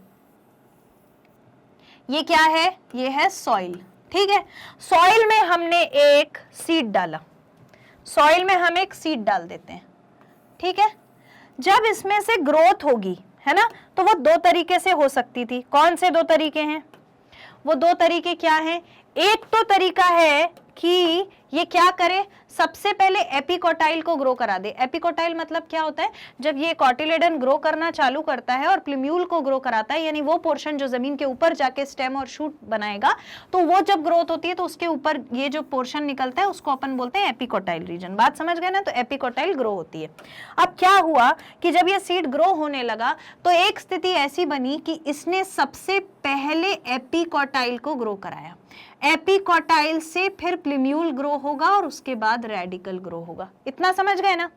ये क्या है, ये है सॉइल, ठीक है। सॉइल में हमने एक सीड डाला, सॉइल में हम एक सीड डाल देते हैं, ठीक है। जब इसमें से ग्रोथ होगी, है ना, तो वो दो तरीके से हो सकती थी। कौन से दो तरीके हैं, वो दो तरीके क्या हैं? एक तो तरीका है कि ये क्या करे, सबसे पहले एपिकोटाइल को ग्रो करा दे। एपिकोटाइल मतलब क्या होता है, जब ये कॉटिलेडन ग्रो करना चालू करता है और प्लूम्यूल को ग्रो कराता है, यानी वो पोर्शन जो जमीन के ऊपर जाके स्टेम और शूट बनाएगा, तो वो जब ग्रोथ होती है तो उसके ऊपर ये जो पोर्शन निकलता है उसको अपन बोलते हैं एपिकोटाइल रीजन। बात समझ गए ना? तो एपिकोटाइल ग्रो होती है। अब क्या हुआ कि जब ये सीड ग्रो होने लगा तो एक स्थिति ऐसी बनी कि इसने सबसे पहले एपिकोटाइल को ग्रो कराया। एपिकोटाइल से फिर प्लूम्यूल ग्रो होगा और उसके बाद रेडिकल ग्रो होगा। इतना समझ गए ना?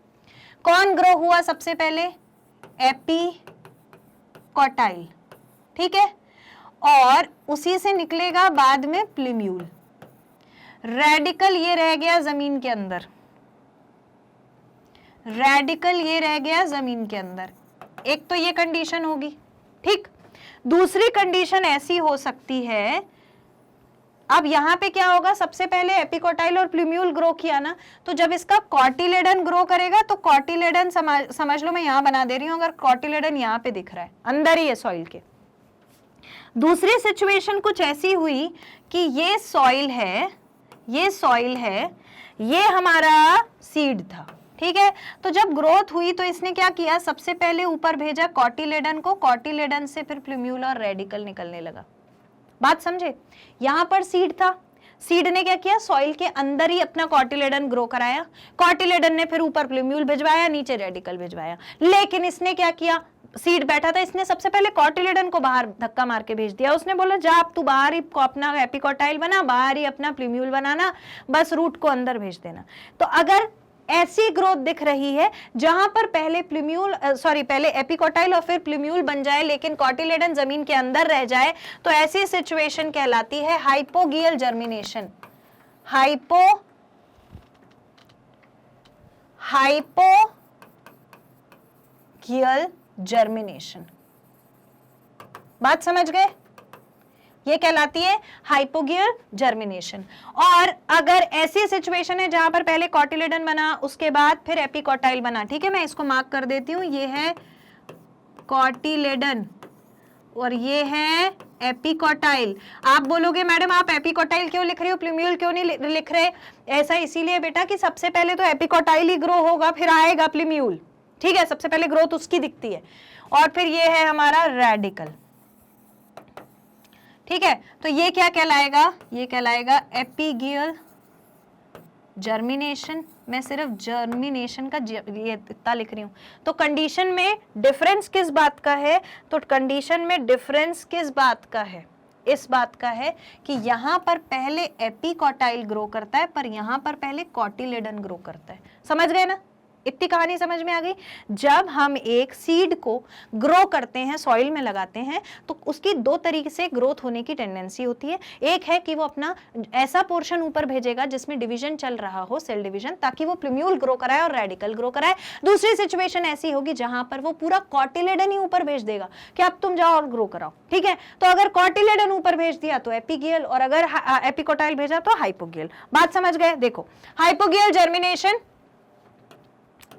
कौन ग्रो हुआ सबसे पहले? एपिकोटाइल, ठीक है, और उसी से निकलेगा बाद में प्लूम्यूल। रेडिकल ये रह गया जमीन के अंदर, रेडिकल ये रह गया जमीन के अंदर। एक तो ये कंडीशन होगी, ठीक। दूसरी कंडीशन ऐसी हो सकती है, अब यहां पे क्या होगा, सबसे पहले एपिकोटाइल और प्लूम्यूल ग्रो किया ना, तो जब इसका कॉटिलेडन ग्रो करेगा तो कॉटिलेडन समझ लो, मैं यहां बना दे रही हूं, अगर कॉटिलेडन यहां पे दिख रहा है अंदर ही है सॉइल के। दूसरी सिचुएशन कुछ ऐसी हुई कि ये सॉइल है, ये सॉइल है, ये हमारा सीड था, ठीक है। तो जब ग्रोथ हुई तो इसने क्या किया, सबसे पहले ऊपर भेजा कॉटिलेडन को, कॉटिलेडन से फिर प्लूम्यूल और रेडिकल निकलने लगा। बात समझे? यहां पर सीड था, सीड ने क्या किया, सॉइल के अंदर ही अपना कॉटिलेडन ग्रो कराया, कॉटिलेडन ने फिर ऊपर प्लूम्यूल भिजवाया, नीचे रेडिकल भिजवाया। लेकिन इसने क्या किया, सीड बैठा था, इसने सबसे पहले कॉटिलेडन को बाहर धक्का मार के भेज दिया। उसने बोला जा अब तू बाहर ही अपना एपिकोटाइल बना, बाहर ही अपना प्लूम्यूल बनाना, बस रूट को अंदर भेज देना। तो अगर ऐसी ग्रोथ दिख रही है जहां पर पहले पहले एपिकोटाइल और फिर प्लूम्यूल बन जाए लेकिन कॉटिलेडन जमीन के अंदर रह जाए, तो ऐसी सिचुएशन कहलाती है हाइपोगियल जर्मिनेशन। हाइपोगियल जर्मिनेशन, बात समझ गए? ये कहलाती है हाइपोगियल जर्मिनेशन। और अगर ऐसी सिचुएशन है जहां पर पहले कॉटिलेडन बना, उसके बाद फिर एपिकोटाइल बना, ठीक है, मैं इसको मार्क कर देती हूं, ये है कॉटिलेडन और ये है एपिकोटाइल। आप बोलोगे मैडम आप एपिकोटाइल क्यों लिख रही हो, प्लूम्यूल क्यों नहीं लिख रहे? ऐसा इसीलिए बेटा कि सबसे पहले तो एपिकोटाइल ही ग्रो होगा, फिर आएगा प्लूम्यूल, ठीक है, सबसे पहले ग्रोथ उसकी दिखती है, और फिर ये है हमारा रेडिकल, ठीक है। तो ये क्या कहलाएगा, ये कहलाएगा एपिगियल जर्मिनेशन। मैं सिर्फ जर्मिनेशन का ये इतना लिख रही हूं। तो कंडीशन में डिफरेंस किस बात का है, तो कंडीशन में डिफरेंस किस बात का है, इस बात का है कि यहां पर पहले एपिकोटाइल ग्रो करता है पर यहां पर पहले कॉटिलेडन ग्रो करता है। समझ गए ना? इतनी कहानी समझ में आ गई? जब हम एक सीड को ग्रो करते हैं, सॉइल में लगाते हैं, तो उसकी दो तरीके से ग्रोथ होने की टेंडेंसी होती है। एक है कि वो अपना ऐसा पोर्शन ऊपर भेजेगा जिसमें डिवीजन चल रहा हो, सेल डिवीजन, ताकि वो प्लूम्यूल ग्रो कराए और रेडिकल ग्रो कराए। दूसरी सिचुएशन ऐसी होगी जहां पर वो पूरा कॉटिलेडन ही ऊपर भेज देगा कि अब तुम जाओ और ग्रो कराओ, ठीक है। तो अगर कॉटिलेडन ऊपर भेज दिया तो एपिगियल, और अगर एपिकोटाइल भेजा तो हाइपोगियल। बात समझ गए? देखो, हाइपोगियल germination,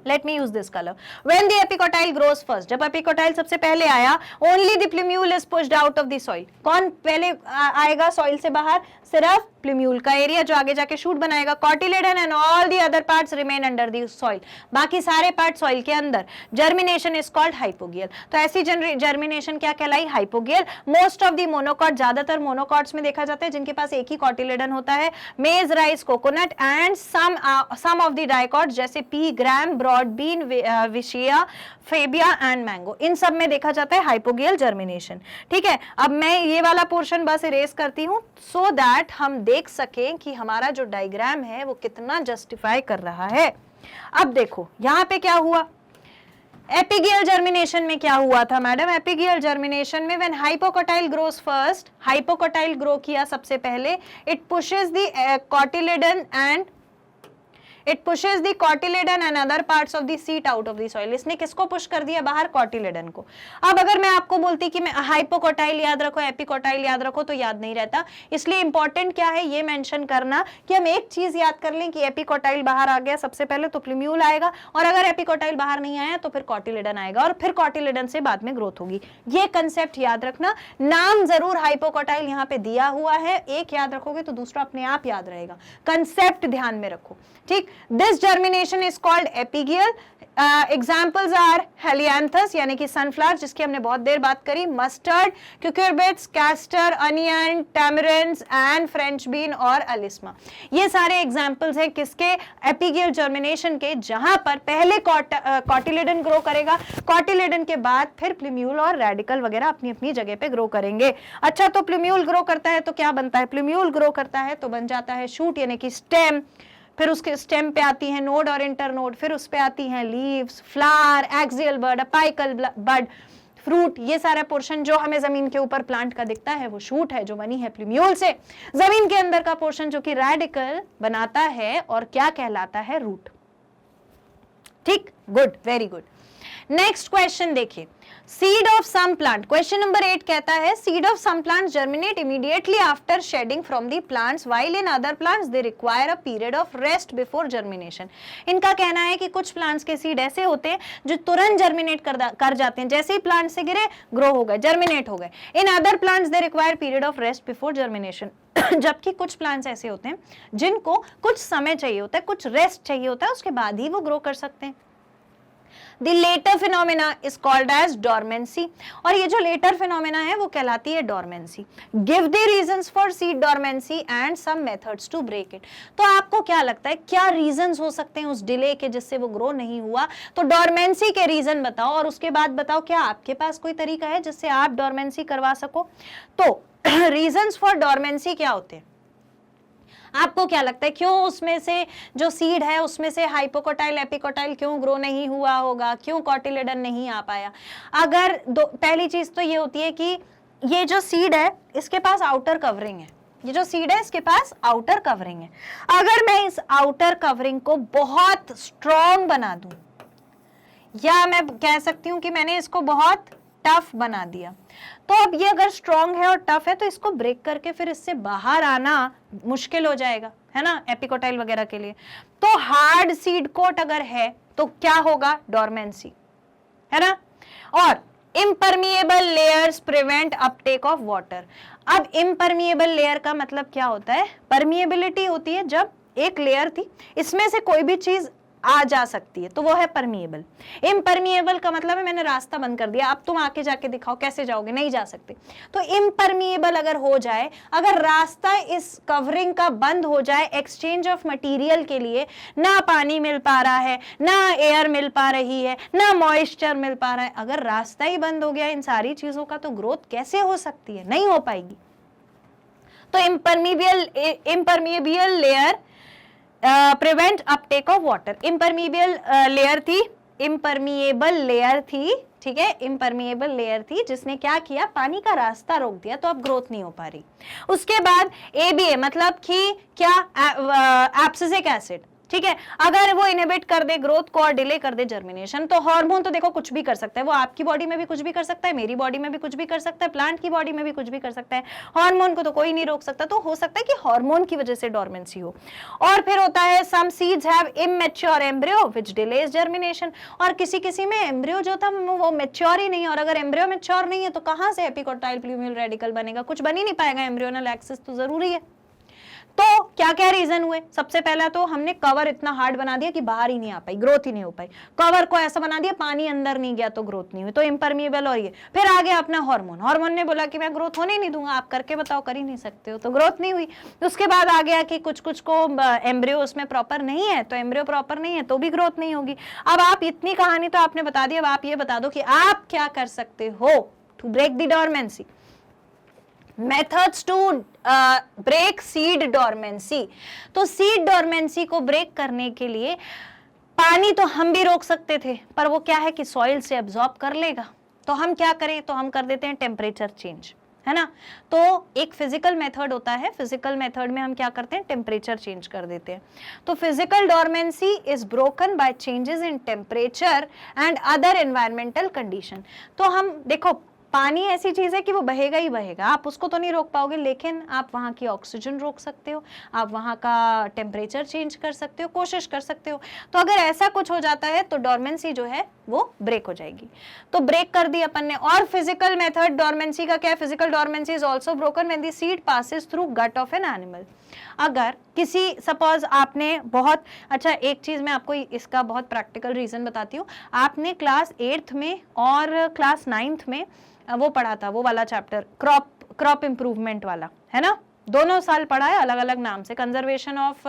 let me use this color. When the epicotyle grows first, जब एपिकोटाइल सबसे पहले आया, only the plumule is pushed out of the soil. कौन पहले आएगा सॉइल से बाहर? सिर्फ प्लूम्यूल का एरिया जो आगे जाके शूट बनाएगा। Cotyledon and all the other parts remain under the soil, बाकी सारे पार्ट सॉइल के अंदर। Germination is called hypogeal. तो ऐसी जर्मिनेशन क्या कहलाई? Hypogeal. Most of the monocot, ज्यादातर मोनोकॉट्स में देखा जाता है जिनके पास एक ही कॉटिलेडन होता है। Maize, rice, coconut and some of the dicot जैसे pea, gram, broad bean, vicia, faba and mango, इन सब में देखा जाता है हाइपोगियल जर्मिनेशन, ठीक है। अब मैं ये वाला पोर्शन बस इरेज करती हूं सो दैट हम देख सकें कि हमारा जो डायग्राम है वो कितना जस्टिफाई कर रहा है। अब देखो यहां पे क्या हुआ, एपिगियल जर्मिनेशन में क्या हुआ था मैडम? एपिगियल जर्मिनेशन में when hypocotyl grows first, hypocotyl grow किया सबसे पहले, it pushes the cotyledon and It pushes the cotyledon and other parts of the seed out of the soil. इसने किसको पुश कर दिया बाहर? कॉटिलेडन को। अब अगर मैं आपको बोलती कि मैं हाइपोकोटाइल याद रखो, एपिकोटाइल याद रखो, तो याद नहीं रहता। इसलिए इंपॉर्टेंट क्या है ये मेंशन करना कि हम एक चीज याद कर लें कि एपिकोटाइल बाहर आ गया सबसे पहले तो प्लूम्यूल आएगा, और अगर एपिकोटाइल बाहर नहीं आया तो फिर कॉटिलेडन आएगा, और फिर कॉटिलेडन से बाद में ग्रोथ होगी। ये कंसेप्ट याद रखना। नाम जरूर हाइपोकोटाइल यहाँ पे दिया हुआ है, एक याद रखोगे तो दूसरा अपने आप याद रहेगा। कंसेप्ट ध्यान में रखो, ठीक। This germination is called epigeal. Examples are helianthus यानी कि सनफ्लावर जिसकी हमने बहुत देर बात करी, mustard, cucurbits, castor, onion, tamarinds and French bean और अलिस्मा। ये सारे एग्जाम्पल्स हैं किसके, एपिगियल जर्मिनेशन के, जहां पर पहले कॉटिलेडन ग्रो करेगा, कॉटिलेडन के बाद फिर प्लूम्यूल और रेडिकल वगैरह अपनी अपनी जगह पे ग्रो करेंगे। अच्छा, तो प्लूम्यूल ग्रो करता है तो क्या बनता है, प्लूम्यूल ग्रो करता है तो बन जाता है शूट यानी कि स्टेम, फिर उसके स्टेम पे आती है नोड और इंटरनोड, फिर उस पे आती हैं लीव्स, फ्लावर, एक्सियल बड, अपाइकल बड, फ्रूट। ये सारा पोर्शन जो हमें जमीन के ऊपर प्लांट का दिखता है वो शूट है जो बनी है प्लूम्यूल से। जमीन के अंदर का पोर्शन जो कि रेडिकल बनाता है और क्या कहलाता है, रूट। ठीक, good, very good. Next question देखिए, seed of some plant, question number 8 कहता है seed of some plants germinate immediately after shedding from the plants while in other plants they require a period of rest before germination. इनका कहना है कि कुछ plants के seed ऐसे होते हैं जो तुरंत जर्मिनेट कर जाते हैं, जैसे ही प्लांट से गिरे ग्रो हो गए, जर्मिनेट हो गए। इन other plants they require period of rest before germination. जबकि कुछ प्लांट्स ऐसे होते हैं जिनको कुछ समय चाहिए होता है, कुछ रेस्ट चाहिए होता है, उसके बाद ही वो ग्रो कर सकते हैं। The later phenomena is called as dormancy, और ये जो later phenomena है वो कहलाती है dormancy. Give the reasons for seed dormancy and some methods to break it. तो आपको क्या लगता है क्या reasons हो सकते हैं उस डिले के जिससे वो ग्रो नहीं हुआ? तो dormancy के रीजन बताओ और उसके बाद बताओ क्या आपके पास कोई तरीका है जिससे आप dormancy करवा सको। तो reasons for dormancy क्या होते हैं? आपको क्या लगता है क्यों उसमें से जो सीड है उसमें से हाइपोकोटाइल एपिकोटाइल क्यों ग्रो नहीं हुआ होगा, क्यों कॉटिलेडन नहीं आ पाया? अगर पहली चीज तो ये होती है कि ये जो सीड है इसके पास आउटर कवरिंग है, ये जो सीड है इसके पास आउटर कवरिंग है। अगर मैं इस आउटर कवरिंग को बहुत स्ट्रॉन्ग बना दूं, या मैं कह सकती हूं कि मैंने इसको बहुत टफ बना दिया, तो अब ये अगर स्ट्रॉन्ग है और टफ है तो इसको ब्रेक करके फिर इससे बाहर आना मुश्किल हो जाएगा, है ना, एपिकोटाइल वगैरह के लिए। तो हार्ड सीड कोट अगर है तो क्या होगा, डोरमेंसी, है ना। और impermeable layers prevent Uptake of water. अब इम्परमिएबल लेयर का मतलब क्या होता है, परमिएबिलिटी होती है जब एक लेयर थी इसमें से कोई भी चीज आ जा सकती है तो वो है परमिएबल। इम्परमिएबल का मतलब है मैंने रास्ता बंद कर दिया, अब तुम आके जाके दिखाओ कैसे जाओगे, नहीं जा सकते। तो इम्परमिएबल अगर हो जाए, अगर रास्ता इस कवरिंग का बंद हो जाए एक्सचेंज ऑफ मटेरियल के लिए, ना पानी मिल पा रहा है, ना एयर मिल पा रही है, ना मॉइस्चर मिल पा रहा है, अगर रास्ता ही बंद हो गया इन सारी चीजों का, तो ग्रोथ कैसे हो सकती है, नहीं हो पाएगी। तो impermeable layer prevent Uptake of water. Impermeable layer थी, ठीक है, इम्परमिएबल लेयर थी जिसने क्या किया, पानी का रास्ता रोक दिया, तो अब ग्रोथ नहीं हो पा रही। उसके बाद ABA मतलब कि क्या, एब्सिसिक एसिड, ठीक है, अगर वो इनहिबिट कर दे ग्रोथ को और डिले कर दे जर्मिनेशन। तो हार्मोन तो देखो कुछ भी कर सकता है, वो आपकी बॉडी में भी कुछ भी कर सकता है, मेरी बॉडी में भी कुछ भी कर सकता है, प्लांट की बॉडी में भी कुछ भी कर सकता है, हार्मोन को तो कोई नहीं रोक सकता। तो हो सकता है कि हार्मोन की वजह से डोरमेंसी हो। और फिर होता है some seeds have immature embryo which delays germination, और किसी किसी में एम्ब्रियो जो था वो मैच्योर ही नहीं, और अगर एम्ब्रियो मैच्योर नहीं है तो कहां से एपिकोटाइल प्लूम्यूल रेडिकल बनेगा, कुछ बन ही नहीं पाएगा, एम्ब्रियोनल एक्सिस तो जरूरी है। तो क्या क्या रीजन हुए, सबसे पहला तो हमने कवर इतना हार्ड बना दिया कि बाहर ही नहीं आ पाई, ग्रोथ ही नहीं हो पाई। कवर को ऐसा बना दिया पानी अंदर नहीं गया तो ग्रोथ नहीं हुई, तो इम्परमिएबल। और ये फिर आ गया अपना हार्मोन, हार्मोन ने बोला कि मैं ग्रोथ होने नहीं दूंगा, आप करके बताओ, कर ही नहीं सकते हो, तो ग्रोथ नहीं हुई। उसके बाद आ गया कि कुछ कुछ को एम्ब्रियो उसमें प्रॉपर नहीं है, तो एम्ब्रियो प्रॉपर नहीं है तो भी ग्रोथ नहीं होगी। अब आप इतनी कहानी तो आपने बता दी, अब आप ये बता दो कि आप क्या कर सकते हो to break the dormancy. Methods to break seed dormancy. तो सीड डोरमेंसी को ब्रेक करने के लिए पानी तो हम भी रोक सकते थे, पर वो क्या है कि सॉइल से एब्जॉर्ब कर लेगा, तो हम क्या करें, तो हम कर देते हैं टेम्परेचर चेंज, है ना। तो एक फिजिकल मेथड होता है, फिजिकल मेथड में हम क्या करते हैं, टेम्परेचर चेंज कर देते हैं। तो physical dormancy is broken by changes in temperature and other environmental condition. तो हम देखो पानी ऐसी चीज है कि वो बहेगा ही बहेगा, आप उसको तो नहीं रोक पाओगे, लेकिन आप वहाँ की ऑक्सीजन रोक सकते हो, आप वहाँ का टेम्परेचर चेंज कर सकते हो, कोशिश कर सकते हो। तो अगर ऐसा कुछ हो जाता है तो डोरमेंसी जो है वो ब्रेक हो जाएगी। तो ब्रेक कर दी अपन ने। और फिजिकल मेथड डोरमेंसी का क्या है, physical dormancy is also broken when the seed passes through gut of an animal. अगर किसी सपोज आपने बहुत अच्छा, एक चीज मैं आपको इसका बहुत प्रैक्टिकल रीजन बताती हूँ। आपने क्लास 8th में और क्लास 9th में वो पढ़ा था, वो वाला चैप्टर क्रॉप इम्प्रूवमेंट वाला, है ना, दोनों साल पढ़ा है अलग अलग नाम से, कंजर्वेशन ऑफ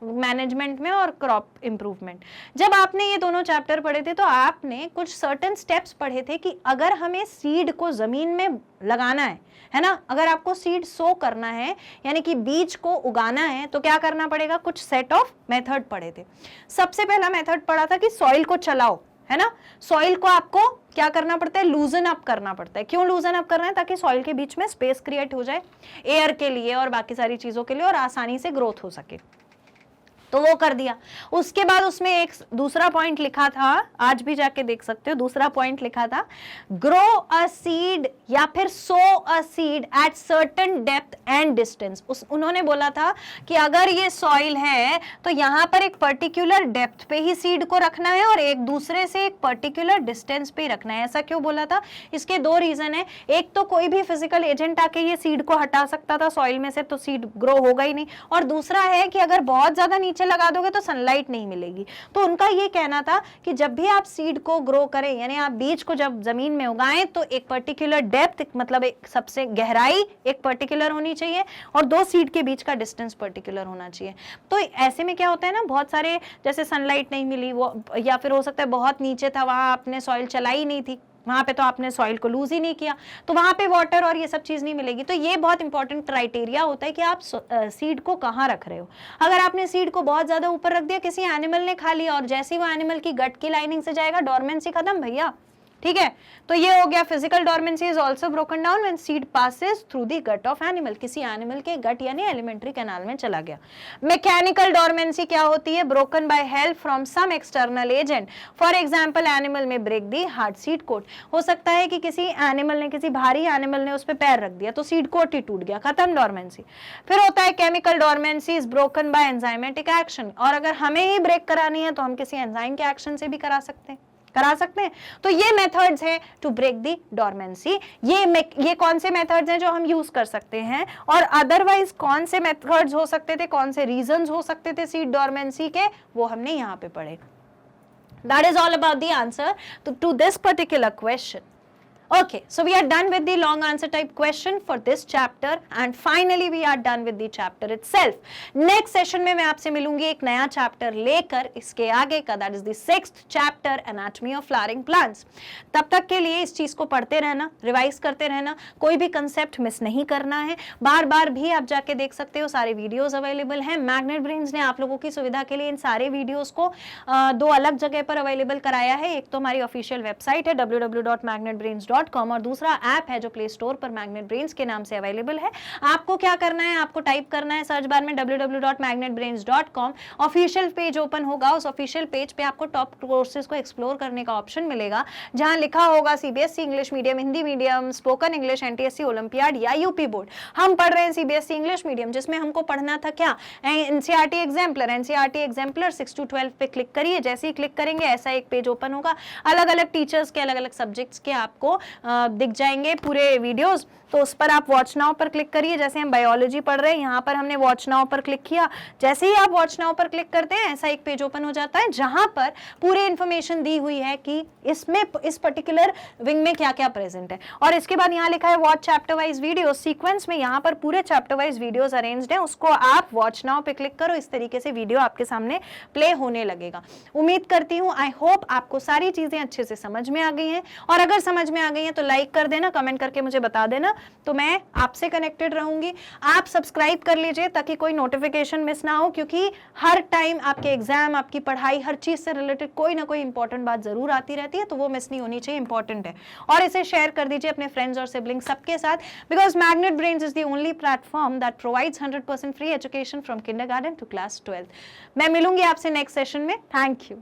मैनेजमेंट में और क्रॉप इम्प्रूवमेंट। जब आपने ये दोनों चैप्टर पढ़े थे तो आपने कुछ सर्टेन स्टेप्स पढ़े थे कि अगर हमें सीड को जमीन में लगाना है ना, अगर आपको सीड सो करना है यानी कि बीज को उगाना है तो क्या करना पड़ेगा, कुछ सेट ऑफ मेथड पढ़े थे। सबसे पहला मेथड पढ़ा था कि सॉइल को चलाओ, है ना, सॉइल को आपको क्या करना पड़ता है, लूजन अप करना पड़ता है। क्यों लूजन अप करना है, ताकि सॉइल के बीच में स्पेस क्रिएट हो जाए एयर के लिए और बाकी सारी चीजों के लिए, और आसानी से ग्रोथ हो सके। तो वो कर दिया। उसके बाद उसमें एक दूसरा पॉइंट लिखा था, आज भी जाके देख सकते हो, दूसरा पॉइंट लिखा था, ग्रो अ सीड या फिर sow a seed at certain depth and distance. उन्होंने बोला था कि अगर ये सॉइल है तो यहाँ पर एक पर्टिकुलर डेप्थ पे ही सीड को रखना है और एक दूसरे से एक पर्टिकुलर डिस्टेंस पे ही रखना है। ऐसा क्यों बोला था, इसके दो रीजन है। एक तो कोई भी फिजिकल एजेंट आके ये सीड को हटा सकता था सॉइल में से, तो सीड ग्रो होगा ही नहीं, और दूसरा है कि अगर बहुत ज्यादा नीचे लगा दोगे तो सनलाइट नहीं मिलेगी। तो उनका ये कहना था कि जब भी आप सीड को ग्रो करें, यानी आप बीज को जब जमीन में उगाएं, तो एक पर्टिकुलर डेप्थ, मतलब एक सबसे गहराई एक पर्टिकुलर होनी चाहिए और दो सीड के बीच का डिस्टेंस पर्टिकुलर होना चाहिए। तो ऐसे में क्या होता है ना, बहुत सारे जैसे सनलाइट नहीं मिली वो, या फिर हो सकता है बहुत नीचे था, वहां आपने सॉइल चलाई नहीं थी, वहां पे तो आपने सॉइल को लूज ही नहीं किया, तो वहां पे वाटर और ये सब चीज नहीं मिलेगी। तो ये बहुत इंपॉर्टेंट क्राइटेरिया होता है कि आप सीड को कहाँ रख रहे हो। अगर आपने सीड को बहुत ज्यादा ऊपर रख दिया, किसी एनिमल ने खा लिया और जैसे ही वो एनिमल की गट की लाइनिंग से जाएगा, डोरमेंसी खत्म भैया, ठीक है। तो ये हो गया physical dormancy is also broken down when seed passes through the gut of animal, किसी एनिमल के गट यानी एलिमेंट्री कैनाल में चला गया। मैकेनिकल डोरमेंसी क्या होती है, broken by help from some external agent, for example animal में break the hard seed coat. हो सकता है कि किसी एनिमल ने, किसी भारी एनिमल ने उस पर पैर रख दिया तो सीड कोट ही टूट गया, खत्म डोरमेंसी। फिर होता है chemical dormancy is broken by enzymatic action, और अगर हमें ही ब्रेक करानी है तो हम किसी एंजाइम के एक्शन से भी करा सकते हैं। तो ये मेथड्स हैं टू ब्रेक दी डोरमेंसी। ये कौन से मेथड्स हैं जो हम यूज कर सकते हैं, और अदरवाइज कौन से मेथड्स हो सकते थे, कौन से रीजंस हो सकते थे सीड डोरमेंसी के, वो हमने यहाँ पे पढ़े। That is all about the answer to this particular question. Okay, so we are done with the long answer type question for this chapter and finally we are done with the chapter itself. Next session में मैं आपसे मिलूंगी एक नया chapter लेकर, इसके आगे का, that is the 6th chapter anatomy of flowering plants. तब तक के लिए इस चीज को पढ़ते रहना, रिवाइज करते रहना, कोई भी कंसेप्ट मिस नहीं करना है। बार बार भी आप जाके देख सकते हो, सारे वीडियोस अवेलेबल हैं। मैग्नेट ब्रेन्स ने आप लोगों की सुविधा के लिए इन सारे वीडियोस को दो अलग जगह पर अवेलेबल कराया है। एक तो हमारी ऑफिशियल वेबसाइट है www.magnetbrains.com और दूसरा ऐप है जो प्ले स्टोर पर मैग्नेट ब्रेन्स के नाम से अवेलेबल है। आपको क्या करना है, आपको टाइप करना है सर्च बार में www.magnetbrains.com, ऑफिशियल पेज ओपन होगा। उस ऑफिशियल पेज पे आपको टॉप कोर्सेज को एक्सप्लोर करने का ऑप्शन मिलेगा, जहां लिखा होगा CBSE English medium, Hindi medium, spoken English, NTSC olympiad या यूपी बोर्ड। हम पढ़ रहे हैं सीबीएसई इंग्लिश मीडियम, जिसमें हमको पढ़ना था क्या, NCERT exemplar. NCERT exemplar 6 to 12 पे क्लिक करिए, जैसे ही क्लिक करेंगे ऐसा एक पेज ओपन होगा, अलग अलग टीचर्स के अलग अलग सब्जेक्ट्स के आपको दिख जाएंगे पूरे वीडियोस। तो उस पर आप वॉच नाउ पर क्लिक करिए। जैसे हम बायोलॉजी पढ़ रहे हैं, यहाँ पर हमने वॉच नाउ पर क्लिक किया, जैसे ही आप वॉच नाउ पर क्लिक करते हैं ऐसा एक पेज ओपन हो जाता है, जहां पर पूरी इंफॉर्मेशन दी हुई है कि इसमें इस पर्टिकुलर विंग में क्या क्या प्रेजेंट है। और इसके बाद यहाँ लिखा है watch chapter wise video sequence में, यहाँ पर पूरे चैप्टर वाइज वीडियोस अरेंज्ड हैं, उसको आप वॉच नाउ पे क्लिक करो, इस तरीके से वीडियो आपके सामने प्ले होने लगेगा। उम्मीद करती हूँ, आई होप आपको सारी चीजें अच्छे से समझ में आ गई हैं, और अगर समझ में आ गई हैं तो लाइक कर देना, कमेंट करके मुझे बता देना, तो मैं आपसे कनेक्टेड रहूंगी। आप सब्सक्राइब कर लीजिए ताकि कोई नोटिफिकेशन मिस ना हो, क्योंकि हर टाइम आपके एग्जाम, आपकी पढ़ाई, हर चीज से रिलेटेड कोई ना कोई इंपॉर्टेंट बात जरूर आती रहती है, तो वो मिस नहीं होनी चाहिए, इंपॉर्टेंट है। और इसे शेयर कर दीजिए अपने फ्रेंड्स और सिबलिंग्स सबके साथ, because Magnet Brains is the only platform that provides 100% free education from kindergarten to class 12। मैं मिलूंगी आपसे नेक्स्ट सेशन में। Thank you.